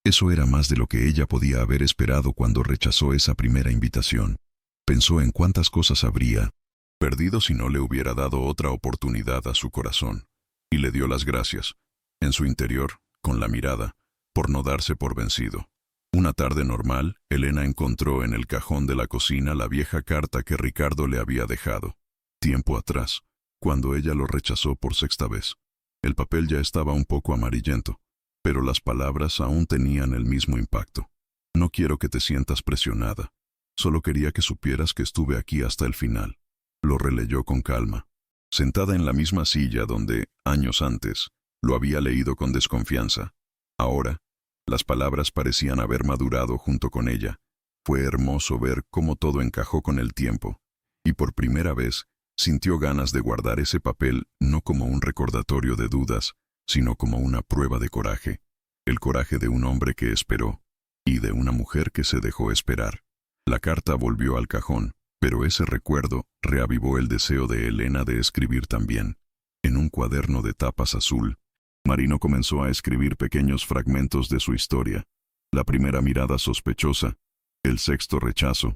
Eso era más de lo que ella podía haber esperado cuando rechazó esa primera invitación. Pensó en cuántas cosas habría perdido si no le hubiera dado otra oportunidad a su corazón, y le dio las gracias, en su interior, con la mirada, por no darse por vencido. Una tarde normal, Elena encontró en el cajón de la cocina la vieja carta que Ricardo le había dejado, tiempo atrás, cuando ella lo rechazó por sexta vez. El papel ya estaba un poco amarillento, pero las palabras aún tenían el mismo impacto. No quiero que te sientas presionada. Solo quería que supieras que estuve aquí hasta el final. Lo releyó con calma. Sentada en la misma silla donde, años antes, lo había leído con desconfianza. Ahora, las palabras parecían haber madurado junto con ella. Fue hermoso ver cómo todo encajó con el tiempo, y por primera vez sintió ganas de guardar ese papel no como un recordatorio de dudas, sino como una prueba de coraje. El coraje de un hombre que esperó, y de una mujer que se dejó esperar. La carta volvió al cajón, pero ese recuerdo reavivó el deseo de Elena de escribir también. En un cuaderno de tapas azul, Marino comenzó a escribir pequeños fragmentos de su historia. La primera mirada sospechosa, el sexto rechazo,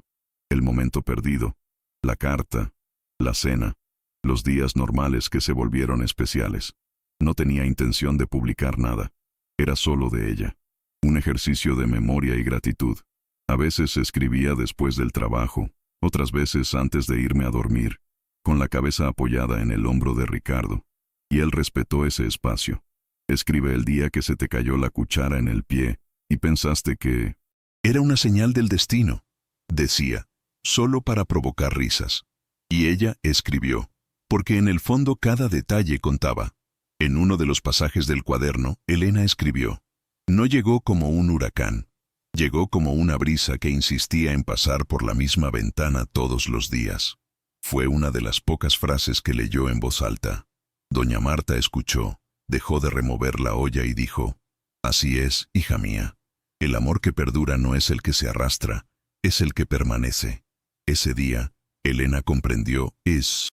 el momento perdido, la carta, la cena, los días normales que se volvieron especiales. No tenía intención de publicar nada. Era solo de ella. Un ejercicio de memoria y gratitud. A veces escribía después del trabajo, otras veces antes de irme a dormir, con la cabeza apoyada en el hombro de Ricardo. Y él respetó ese espacio. Escribe el día que se te cayó la cuchara en el pie y pensaste que era una señal del destino, decía, solo para provocar risas. Y ella escribió, porque en el fondo cada detalle contaba. En uno de los pasajes del cuaderno, Elena escribió, no llegó como un huracán, llegó como una brisa que insistía en pasar por la misma ventana todos los días. Fue una de las pocas frases que leyó en voz alta. Doña Marta escuchó, dejó de remover la olla y dijo, así es, hija mía, el amor que perdura no es el que se arrastra, es el que permanece. Ese día, Elena comprendió, es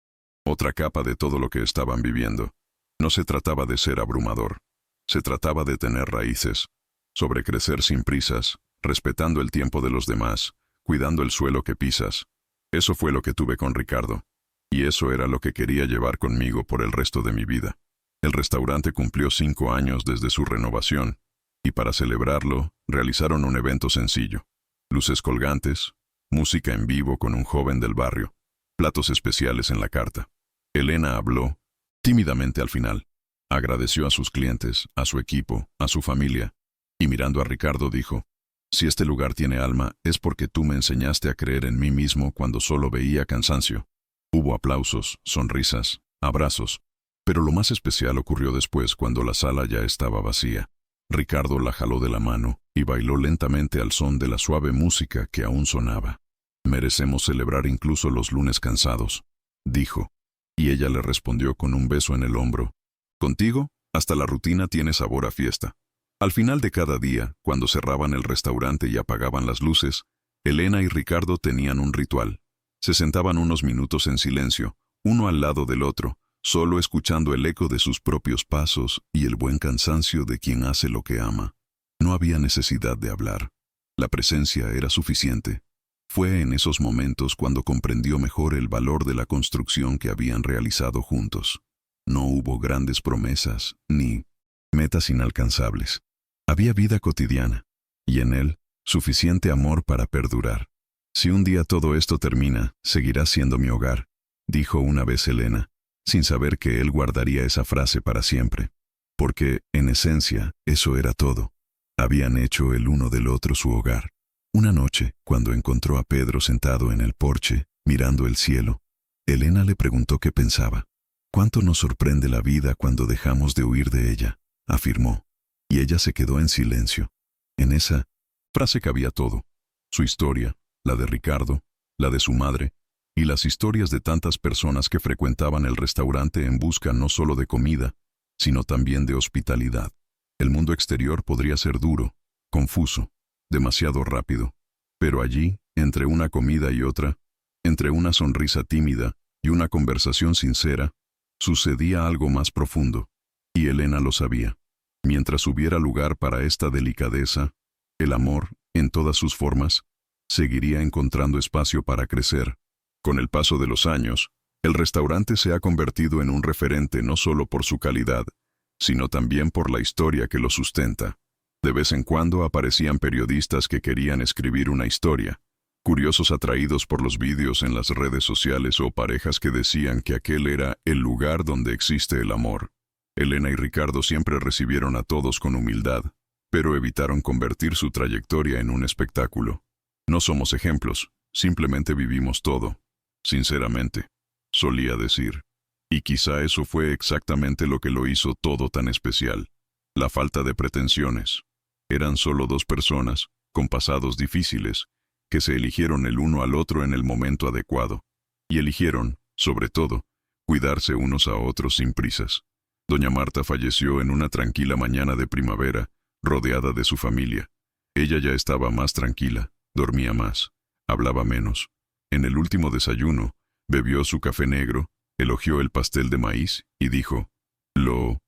otra capa de todo lo que estaban viviendo. No se trataba de ser abrumador, se trataba de tener raíces, sobre crecer sin prisas, respetando el tiempo de los demás, cuidando el suelo que pisas. Eso fue lo que tuve con Ricardo, y eso era lo que quería llevar conmigo por el resto de mi vida. El restaurante cumplió 5 años desde su renovación, y para celebrarlo, realizaron un evento sencillo. Luces colgantes, música en vivo con un joven del barrio, platos especiales en la carta. Elena habló, tímidamente al final. Agradeció a sus clientes, a su equipo, a su familia, y mirando a Ricardo dijo, si este lugar tiene alma, es porque tú me enseñaste a creer en mí mismo cuando solo veía cansancio. Hubo aplausos, sonrisas, abrazos, pero lo más especial ocurrió después cuando la sala ya estaba vacía. Ricardo la jaló de la mano y bailó lentamente al son de la suave música que aún sonaba. Merecemos celebrar incluso los lunes cansados, dijo, y ella le respondió con un beso en el hombro. Contigo, hasta la rutina tiene sabor a fiesta. Al final de cada día, cuando cerraban el restaurante y apagaban las luces, Elena y Ricardo tenían un ritual. Se sentaban unos minutos en silencio, uno al lado del otro, solo escuchando el eco de sus propios pasos y el buen cansancio de quien hace lo que ama. No había necesidad de hablar. La presencia era suficiente. Fue en esos momentos cuando comprendió mejor el valor de la construcción que habían realizado juntos. No hubo grandes promesas, ni metas inalcanzables. Había vida cotidiana, y en él, suficiente amor para perdurar. Si un día todo esto termina, seguirás siendo mi hogar, dijo una vez Elena, sin saber que él guardaría esa frase para siempre. Porque, en esencia, eso era todo. Habían hecho el uno del otro su hogar. Una noche, cuando encontró a Pedro sentado en el porche, mirando el cielo, Elena le preguntó qué pensaba. «Cuánto nos sorprende la vida cuando dejamos de huir de ella», afirmó, y ella se quedó en silencio. En esa frase cabía todo: su historia, la de Ricardo, la de su madre, y las historias de tantas personas que frecuentaban el restaurante en busca no solo de comida, sino también de hospitalidad. El mundo exterior podría ser duro, confuso, demasiado rápido, pero allí, entre una comida y otra, entre una sonrisa tímida y una conversación sincera, sucedía algo más profundo, y Elena lo sabía. Mientras hubiera lugar para esta delicadeza, el amor, en todas sus formas, seguiría encontrando espacio para crecer. Con el paso de los años, el restaurante se ha convertido en un referente no solo por su calidad, sino también por la historia que lo sustenta. De vez en cuando aparecían periodistas que querían escribir una historia, curiosos atraídos por los vídeos en las redes sociales o parejas que decían que aquel era el lugar donde existe el amor. Elena y Ricardo siempre recibieron a todos con humildad, pero evitaron convertir su trayectoria en un espectáculo. No somos ejemplos, simplemente vivimos todo. Sinceramente, solía decir. Y quizá eso fue exactamente lo que lo hizo todo tan especial. La falta de pretensiones. Eran solo dos personas, con pasados difíciles, que se eligieron el uno al otro en el momento adecuado. Y eligieron, sobre todo, cuidarse unos a otros sin prisas. Doña Marta falleció en una tranquila mañana de primavera, rodeada de su familia. Ella ya estaba más tranquila, dormía más, hablaba menos. En el último desayuno, bebió su café negro, elogió el pastel de maíz y dijo: «Lo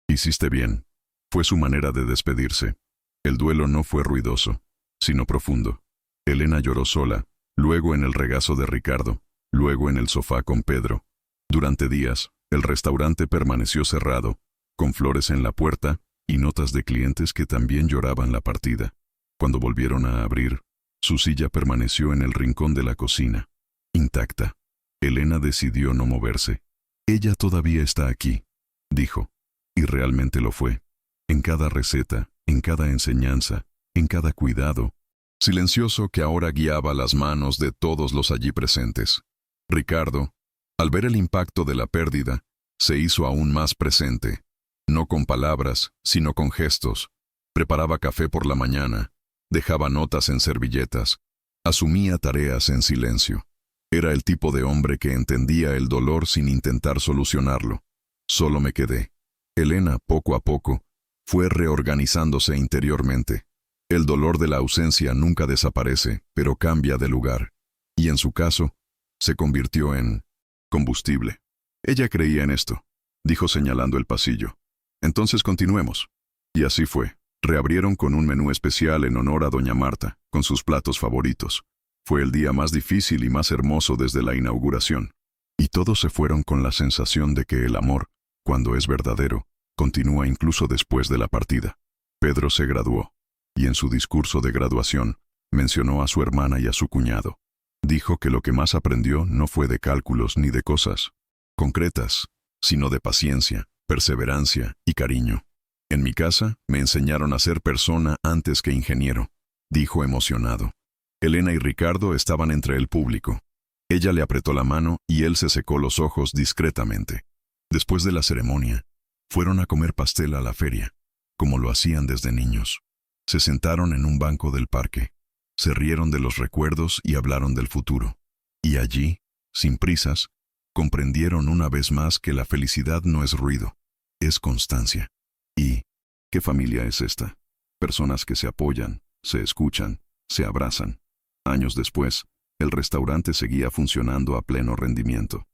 hiciste bien». Fue su manera de despedirse. El duelo no fue ruidoso, sino profundo. Elena lloró sola, luego en el regazo de Ricardo, luego en el sofá con Pedro. Durante días, el restaurante permaneció cerrado, con flores en la puerta y notas de clientes que también lloraban la partida. Cuando volvieron a abrir, su silla permaneció en el rincón de la cocina, intacta. Elena decidió no moverse. «Ella todavía está aquí», dijo. Y realmente lo fue. En cada receta, en cada enseñanza, en cada cuidado, silencioso que ahora guiaba las manos de todos los allí presentes. Ricardo, al ver el impacto de la pérdida, se hizo aún más presente. No con palabras, sino con gestos. Preparaba café por la mañana, dejaba notas en servilletas, asumía tareas en silencio. Era el tipo de hombre que entendía el dolor sin intentar solucionarlo. Solo me quedé. Elena, poco a poco, fue reorganizándose interiormente. El dolor de la ausencia nunca desaparece, pero cambia de lugar. Y en su caso, se convirtió en combustible. Ella creía en esto, dijo señalando el pasillo. Entonces continuemos. Y así fue. Reabrieron con un menú especial en honor a Doña Marta, con sus platos favoritos. Fue el día más difícil y más hermoso desde la inauguración. Y todos se fueron con la sensación de que el amor, cuando es verdadero, continúa incluso después de la partida. Pedro se graduó, y en su discurso de graduación, mencionó a su hermana y a su cuñado. Dijo que lo que más aprendió no fue de cálculos ni de cosas concretas, sino de paciencia, perseverancia y cariño. En mi casa me enseñaron a ser persona antes que ingeniero, dijo emocionado. Elena y Ricardo estaban entre el público. Ella le apretó la mano y él se secó los ojos discretamente. Después de la ceremonia, fueron a comer pastel a la feria, como lo hacían desde niños. Se sentaron en un banco del parque, se rieron de los recuerdos y hablaron del futuro. Y allí, sin prisas, comprendieron una vez más que la felicidad no es ruido, es constancia. ¿Y qué familia es esta? Personas que se apoyan, se escuchan, se abrazan. Años después, el restaurante seguía funcionando a pleno rendimiento.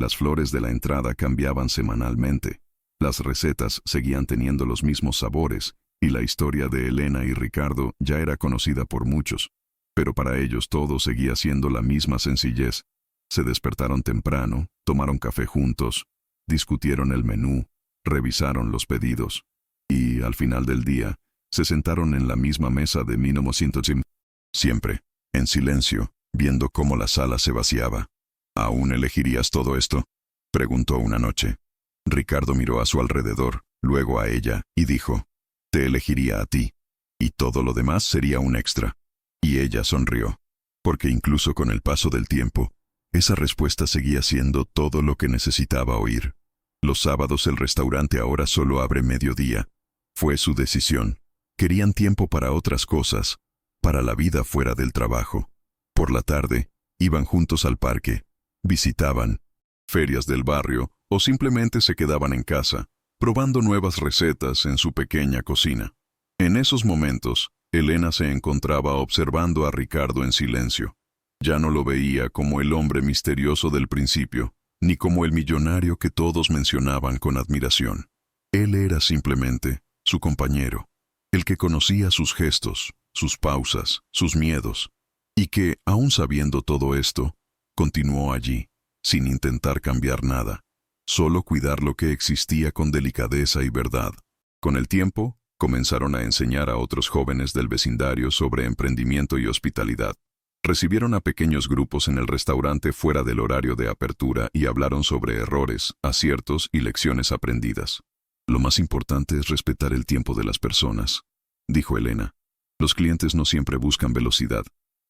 Las flores de la entrada cambiaban semanalmente. Las recetas seguían teniendo los mismos sabores, y la historia de Elena y Ricardo ya era conocida por muchos. Pero para ellos todo seguía siendo la misma sencillez. Se despertaron temprano, tomaron café juntos, discutieron el menú, revisaron los pedidos. Y, al final del día, se sentaron en la misma mesa de 1900, siempre, en silencio, viendo cómo la sala se vaciaba. ¿Aún elegirías todo esto?, preguntó una noche. Ricardo miró a su alrededor, luego a ella, y dijo, te elegiría a ti, y todo lo demás sería un extra. Y ella sonrió, porque incluso con el paso del tiempo, esa respuesta seguía siendo todo lo que necesitaba oír. Los sábados el restaurante ahora solo abre mediodía. Fue su decisión. Querían tiempo para otras cosas, para la vida fuera del trabajo. Por la tarde, iban juntos al parque, visitaban ferias del barrio o simplemente se quedaban en casa, probando nuevas recetas en su pequeña cocina. En esos momentos, Elena se encontraba observando a Ricardo en silencio. Ya no lo veía como el hombre misterioso del principio, ni como el millonario que todos mencionaban con admiración. Él era simplemente su compañero, el que conocía sus gestos, sus pausas, sus miedos, y que, aun sabiendo todo esto, continuó allí, sin intentar cambiar nada, solo cuidar lo que existía con delicadeza y verdad. Con el tiempo, comenzaron a enseñar a otros jóvenes del vecindario sobre emprendimiento y hospitalidad. Recibieron a pequeños grupos en el restaurante fuera del horario de apertura y hablaron sobre errores, aciertos y lecciones aprendidas. Lo más importante es respetar el tiempo de las personas, dijo Elena. Los clientes no siempre buscan velocidad.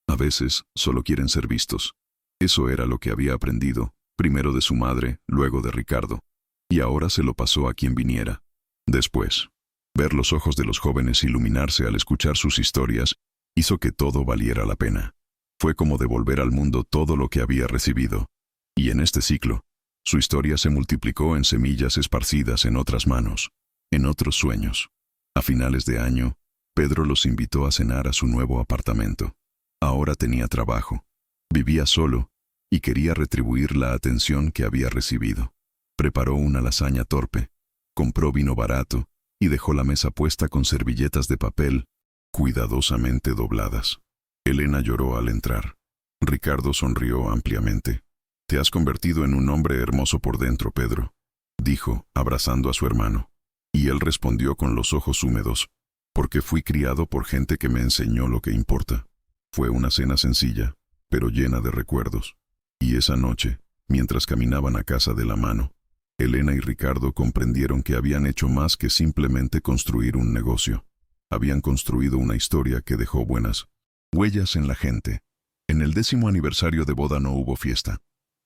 A veces solo quieren ser vistos. Eso era lo que había aprendido, primero de su madre, luego de Ricardo. Y ahora se lo pasó a quien viniera. Después, ver los ojos de los jóvenes iluminarse al escuchar sus historias hizo que todo valiera la pena. Fue como devolver al mundo todo lo que había recibido. Y en este ciclo, su historia se multiplicó en semillas esparcidas en otras manos, en otros sueños. A finales de año, Pedro los invitó a cenar a su nuevo apartamento. Ahora tenía trabajo, vivía solo y quería retribuir la atención que había recibido. Preparó una lasaña torpe, compró vino barato y dejó la mesa puesta con servilletas de papel cuidadosamente dobladas. Elena lloró al entrar. Ricardo sonrió ampliamente. «Te has convertido en un hombre hermoso por dentro, Pedro», dijo, abrazando a su hermano. Y él respondió con los ojos húmedos, «porque fui criado por gente que me enseñó lo que importa». Fue una cena sencilla, pero llena de recuerdos. Y esa noche, mientras caminaban a casa de la mano, Elena y Ricardo comprendieron que habían hecho más que simplemente construir un negocio. Habían construido una historia que dejó buenas huellas en la gente. En el 10º aniversario de boda no hubo fiesta.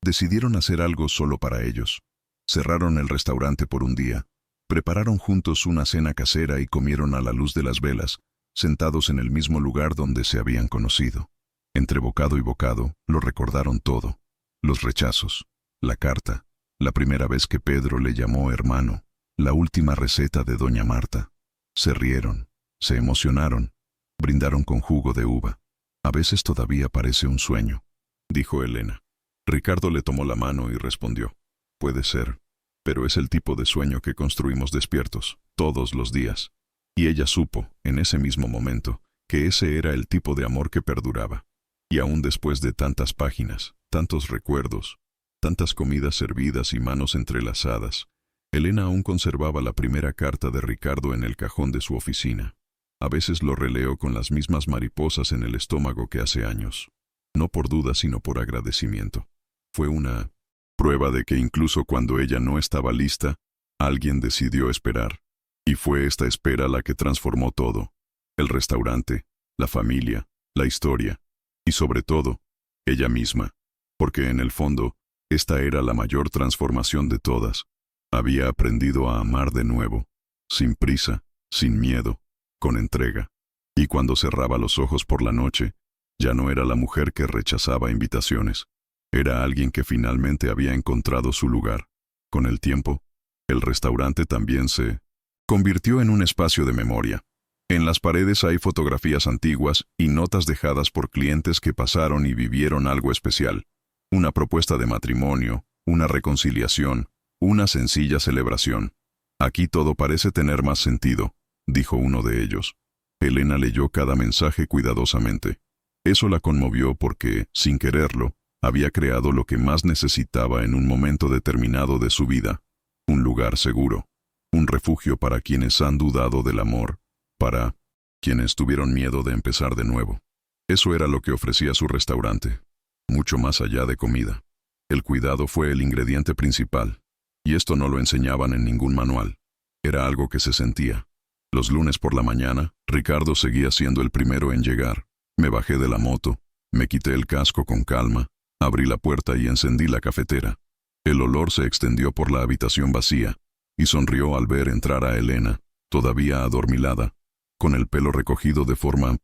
Decidieron hacer algo solo para ellos. Cerraron el restaurante por un día, prepararon juntos una cena casera y comieron a la luz de las velas, sentados en el mismo lugar donde se habían conocido. Entre bocado y bocado, lo recordaron todo. Los rechazos, la carta, la primera vez que Pedro le llamó hermano, la última receta de Doña Marta. Se rieron, se emocionaron, brindaron con jugo de uva. «A veces todavía parece un sueño», dijo Elena. Ricardo le tomó la mano y respondió, «Puede ser, pero es el tipo de sueño que construimos despiertos, todos los días». Y ella supo, en ese mismo momento, que ese era el tipo de amor que perduraba. Y aún después de tantas páginas, tantos recuerdos, tantas comidas servidas y manos entrelazadas, Elena aún conservaba la primera carta de Ricardo en el cajón de su oficina. A veces lo releo con las mismas mariposas en el estómago que hace años. No por duda, sino por agradecimiento. Fue una prueba de que incluso cuando ella no estaba lista, alguien decidió esperar. Y fue esta espera la que transformó todo. El restaurante, la familia, la historia, y sobre todo, ella misma. Porque en el fondo, esta era la mayor transformación de todas. Había aprendido a amar de nuevo, sin prisa, sin miedo, con entrega. Y cuando cerraba los ojos por la noche, ya no era la mujer que rechazaba invitaciones. Era alguien que finalmente había encontrado su lugar. Con el tiempo, el restaurante también se convirtió en un espacio de memoria. En las paredes hay fotografías antiguas y notas dejadas por clientes que pasaron y vivieron algo especial. Una propuesta de matrimonio, una reconciliación, una sencilla celebración. Aquí todo parece tener más sentido, dijo uno de ellos. Elena leyó cada mensaje cuidadosamente. Eso la conmovió porque, sin quererlo, había creado lo que más necesitaba en un momento determinado de su vida: un lugar seguro, un refugio para quienes han dudado del amor, para quienes tuvieron miedo de empezar de nuevo. Eso era lo que ofrecía su restaurante, mucho más allá de comida. El cuidado fue el ingrediente principal, y esto no lo enseñaban en ningún manual. Era algo que se sentía. Los lunes por la mañana, Ricardo seguía siendo el primero en llegar. Me bajé de la moto, me quité el casco con calma, abrí la puerta y encendí la cafetera. El olor se extendió por la habitación vacía, y sonrió al ver entrar a Elena, todavía adormilada, con el pelo recogido de forma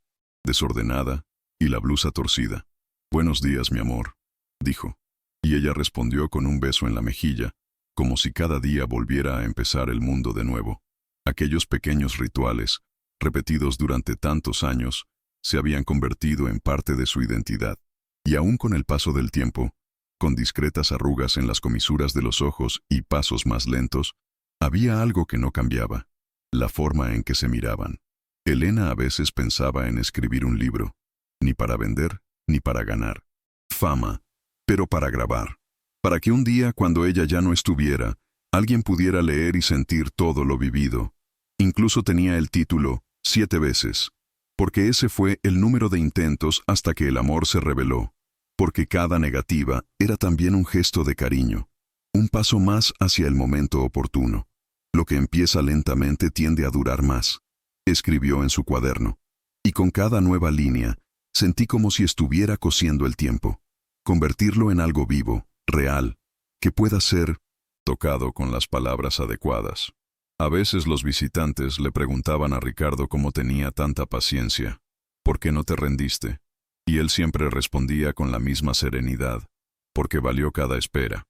desordenada y la blusa torcida. «Buenos días, mi amor», dijo. Y ella respondió con un beso en la mejilla, como si cada día volviera a empezar el mundo de nuevo. Aquellos pequeños rituales, repetidos durante tantos años, se habían convertido en parte de su identidad. Y aún con el paso del tiempo, con discretas arrugas en las comisuras de los ojos y pasos más lentos, había algo que no cambiaba: la forma en que se miraban. Elena a veces pensaba en escribir un libro, ni para vender, ni para ganar fama, pero para grabar. Para que un día, cuando ella ya no estuviera, alguien pudiera leer y sentir todo lo vivido. Incluso tenía el título 7 veces, porque ese fue el número de intentos hasta que el amor se reveló, porque cada negativa era también un gesto de cariño, un paso más hacia el momento oportuno. Lo que empieza lentamente tiende a durar más, escribió en su cuaderno, y con cada nueva línea sentí como si estuviera cosiendo el tiempo, convertirlo en algo vivo, real, que pueda ser tocado con las palabras adecuadas. A veces los visitantes le preguntaban a Ricardo cómo tenía tanta paciencia. «¿Por qué no te rendiste?». Y él siempre respondía con la misma serenidad: «Porque valió cada espera».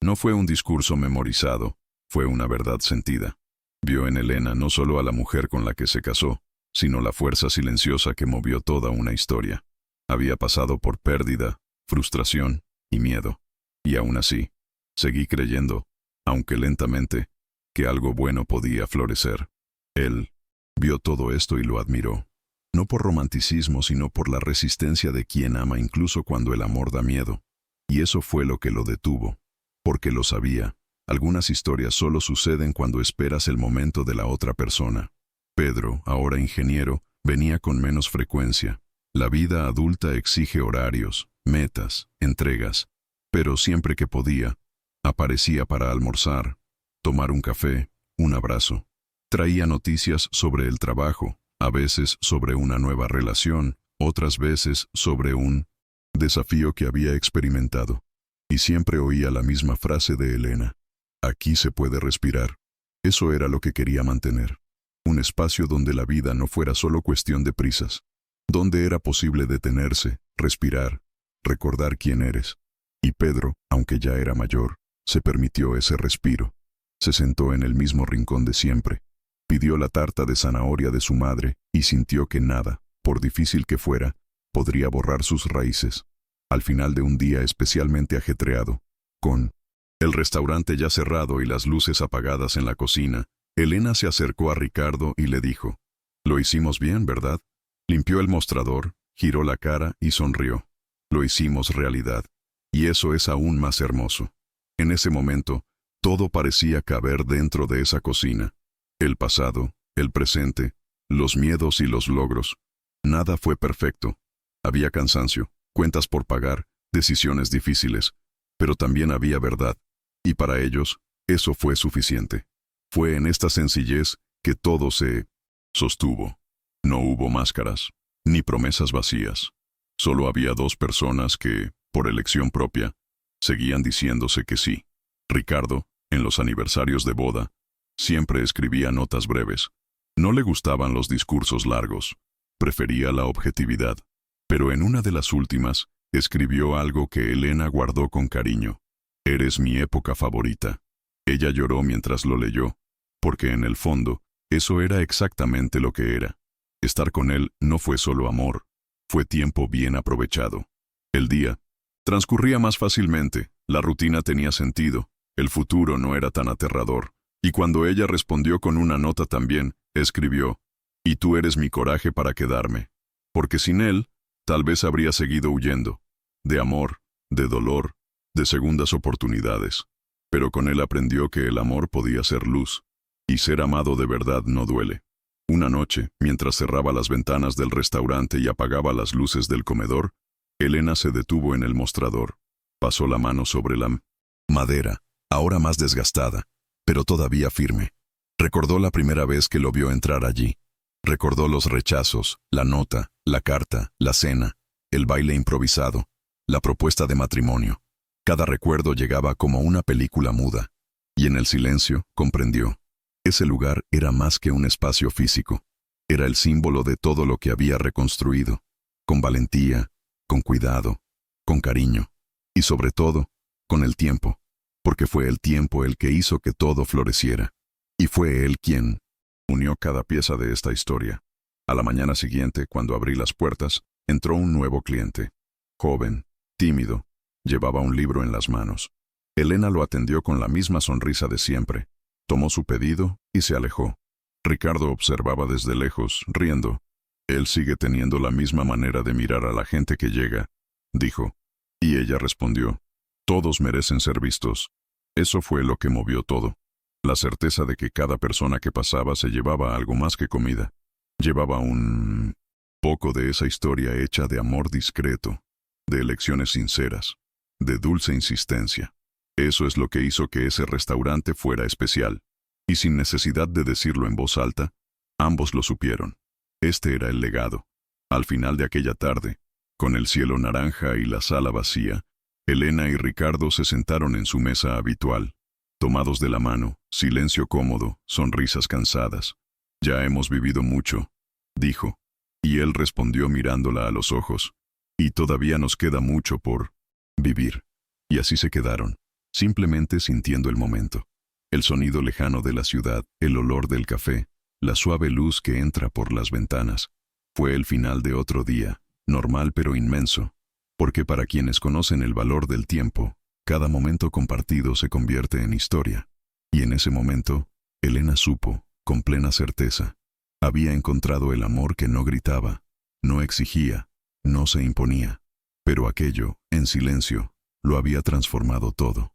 No fue un discurso memorizado, fue una verdad sentida. Vio en Elena no solo a la mujer con la que se casó, sino la fuerza silenciosa que movió toda una historia. Había pasado por pérdida, frustración y miedo. Y aún así, seguí creyendo, aunque lentamente, que algo bueno podía florecer. Él vio todo esto y lo admiró. No por romanticismo, sino por la resistencia de quien ama incluso cuando el amor da miedo. Y eso fue lo que lo detuvo. Porque lo sabía, algunas historias solo suceden cuando esperas el momento de la otra persona. Pedro, ahora ingeniero, venía con menos frecuencia. La vida adulta exige horarios, metas, entregas. Pero siempre que podía, aparecía para almorzar, tomar un café, un abrazo. Traía noticias sobre el trabajo, a veces sobre una nueva relación, otras veces sobre un desafío que había experimentado. Y siempre oía la misma frase de Elena: «Aquí se puede respirar». Eso era lo que quería mantener. Un espacio donde la vida no fuera solo cuestión de prisas. Donde era posible detenerse, respirar, recordar quién eres. Y Pedro, aunque ya era mayor, se permitió ese respiro. Se sentó en el mismo rincón de siempre. Pidió la tarta de zanahoria de su madre y sintió que nada, por difícil que fuera, podría borrar sus raíces. Al final de un día especialmente ajetreado, con el restaurante ya cerrado y las luces apagadas en la cocina, Elena se acercó a Ricardo y le dijo: «Lo hicimos bien, ¿verdad?». Limpió el mostrador, giró la cara y sonrió. Lo hicimos realidad. Y eso es aún más hermoso. En ese momento, todo parecía caber dentro de esa cocina. El pasado, el presente, los miedos y los logros. Nada fue perfecto. Había cansancio, cuentas por pagar, decisiones difíciles. Pero también había verdad. Y para ellos, eso fue suficiente. Fue en esta sencillez que todo se sostuvo. No hubo máscaras, ni promesas vacías. Solo había dos personas que, por elección propia, seguían diciéndose que sí. Ricardo, en los aniversarios de boda, siempre escribía notas breves. No le gustaban los discursos largos, prefería la objetividad. Pero en una de las últimas, escribió algo que Elena guardó con cariño: «Eres mi época favorita». Ella lloró mientras lo leyó, porque en el fondo, eso era exactamente lo que era. Estar con él no fue solo amor, fue tiempo bien aprovechado. El día transcurría más fácilmente, La rutina tenía sentido, el futuro no era tan aterrador, y cuando ella respondió con una nota también, escribió: «Y tú eres mi coraje para quedarme, porque sin él, tal vez habría seguido huyendo, de amor, de dolor, de segundas oportunidades. Pero con él aprendió que el amor podía ser luz, y ser amado de verdad no duele». Una noche, mientras cerraba las ventanas del restaurante y apagaba las luces del comedor, Elena se detuvo en el mostrador. Pasó la mano sobre la madera, ahora más desgastada, pero todavía firme. Recordó la primera vez que lo vio entrar allí. Recordó los rechazos, la nota, la carta, la cena, el baile improvisado, la propuesta de matrimonio. Cada recuerdo llegaba como una película muda, y en el silencio comprendió. Ese lugar era más que un espacio físico. Era el símbolo de todo lo que había reconstruido, con valentía, con cuidado, con cariño, y sobre todo, con el tiempo, porque fue el tiempo el que hizo que todo floreciera. Y fue él quien unió cada pieza de esta historia. A la mañana siguiente, cuando abrí las puertas, entró un nuevo cliente. Joven, tímido, llevaba un libro en las manos. Elena lo atendió con la misma sonrisa de siempre. Tomó su pedido y se alejó. Ricardo observaba desde lejos, riendo. «Él sigue teniendo la misma manera de mirar a la gente que llega», dijo. Y ella respondió: «Todos merecen ser vistos». Eso fue lo que movió todo. La certeza de que cada persona que pasaba se llevaba algo más que comida. Llevaba un poco de esa historia hecha de amor discreto, de elecciones sinceras, de dulce insistencia. Eso es lo que hizo que ese restaurante fuera especial. Y sin necesidad de decirlo en voz alta, ambos lo supieron. Este era el legado. Al final de aquella tarde, con el cielo naranja y la sala vacía, Elena y Ricardo se sentaron en su mesa habitual, tomados de la mano, silencio cómodo, sonrisas cansadas. «Ya hemos vivido mucho», dijo, y él respondió mirándola a los ojos. «Y todavía nos queda mucho por vivir». Y así se quedaron, simplemente sintiendo el momento. El sonido lejano de la ciudad, el olor del café, la suave luz que entra por las ventanas. Fue el final de otro día, normal pero inmenso, porque para quienes conocen el valor del tiempo, cada momento compartido se convierte en historia. Y en ese momento, Elena supo, con plena certeza, había encontrado el amor que no gritaba, no exigía, no se imponía, pero aquello, en silencio, lo había transformado todo.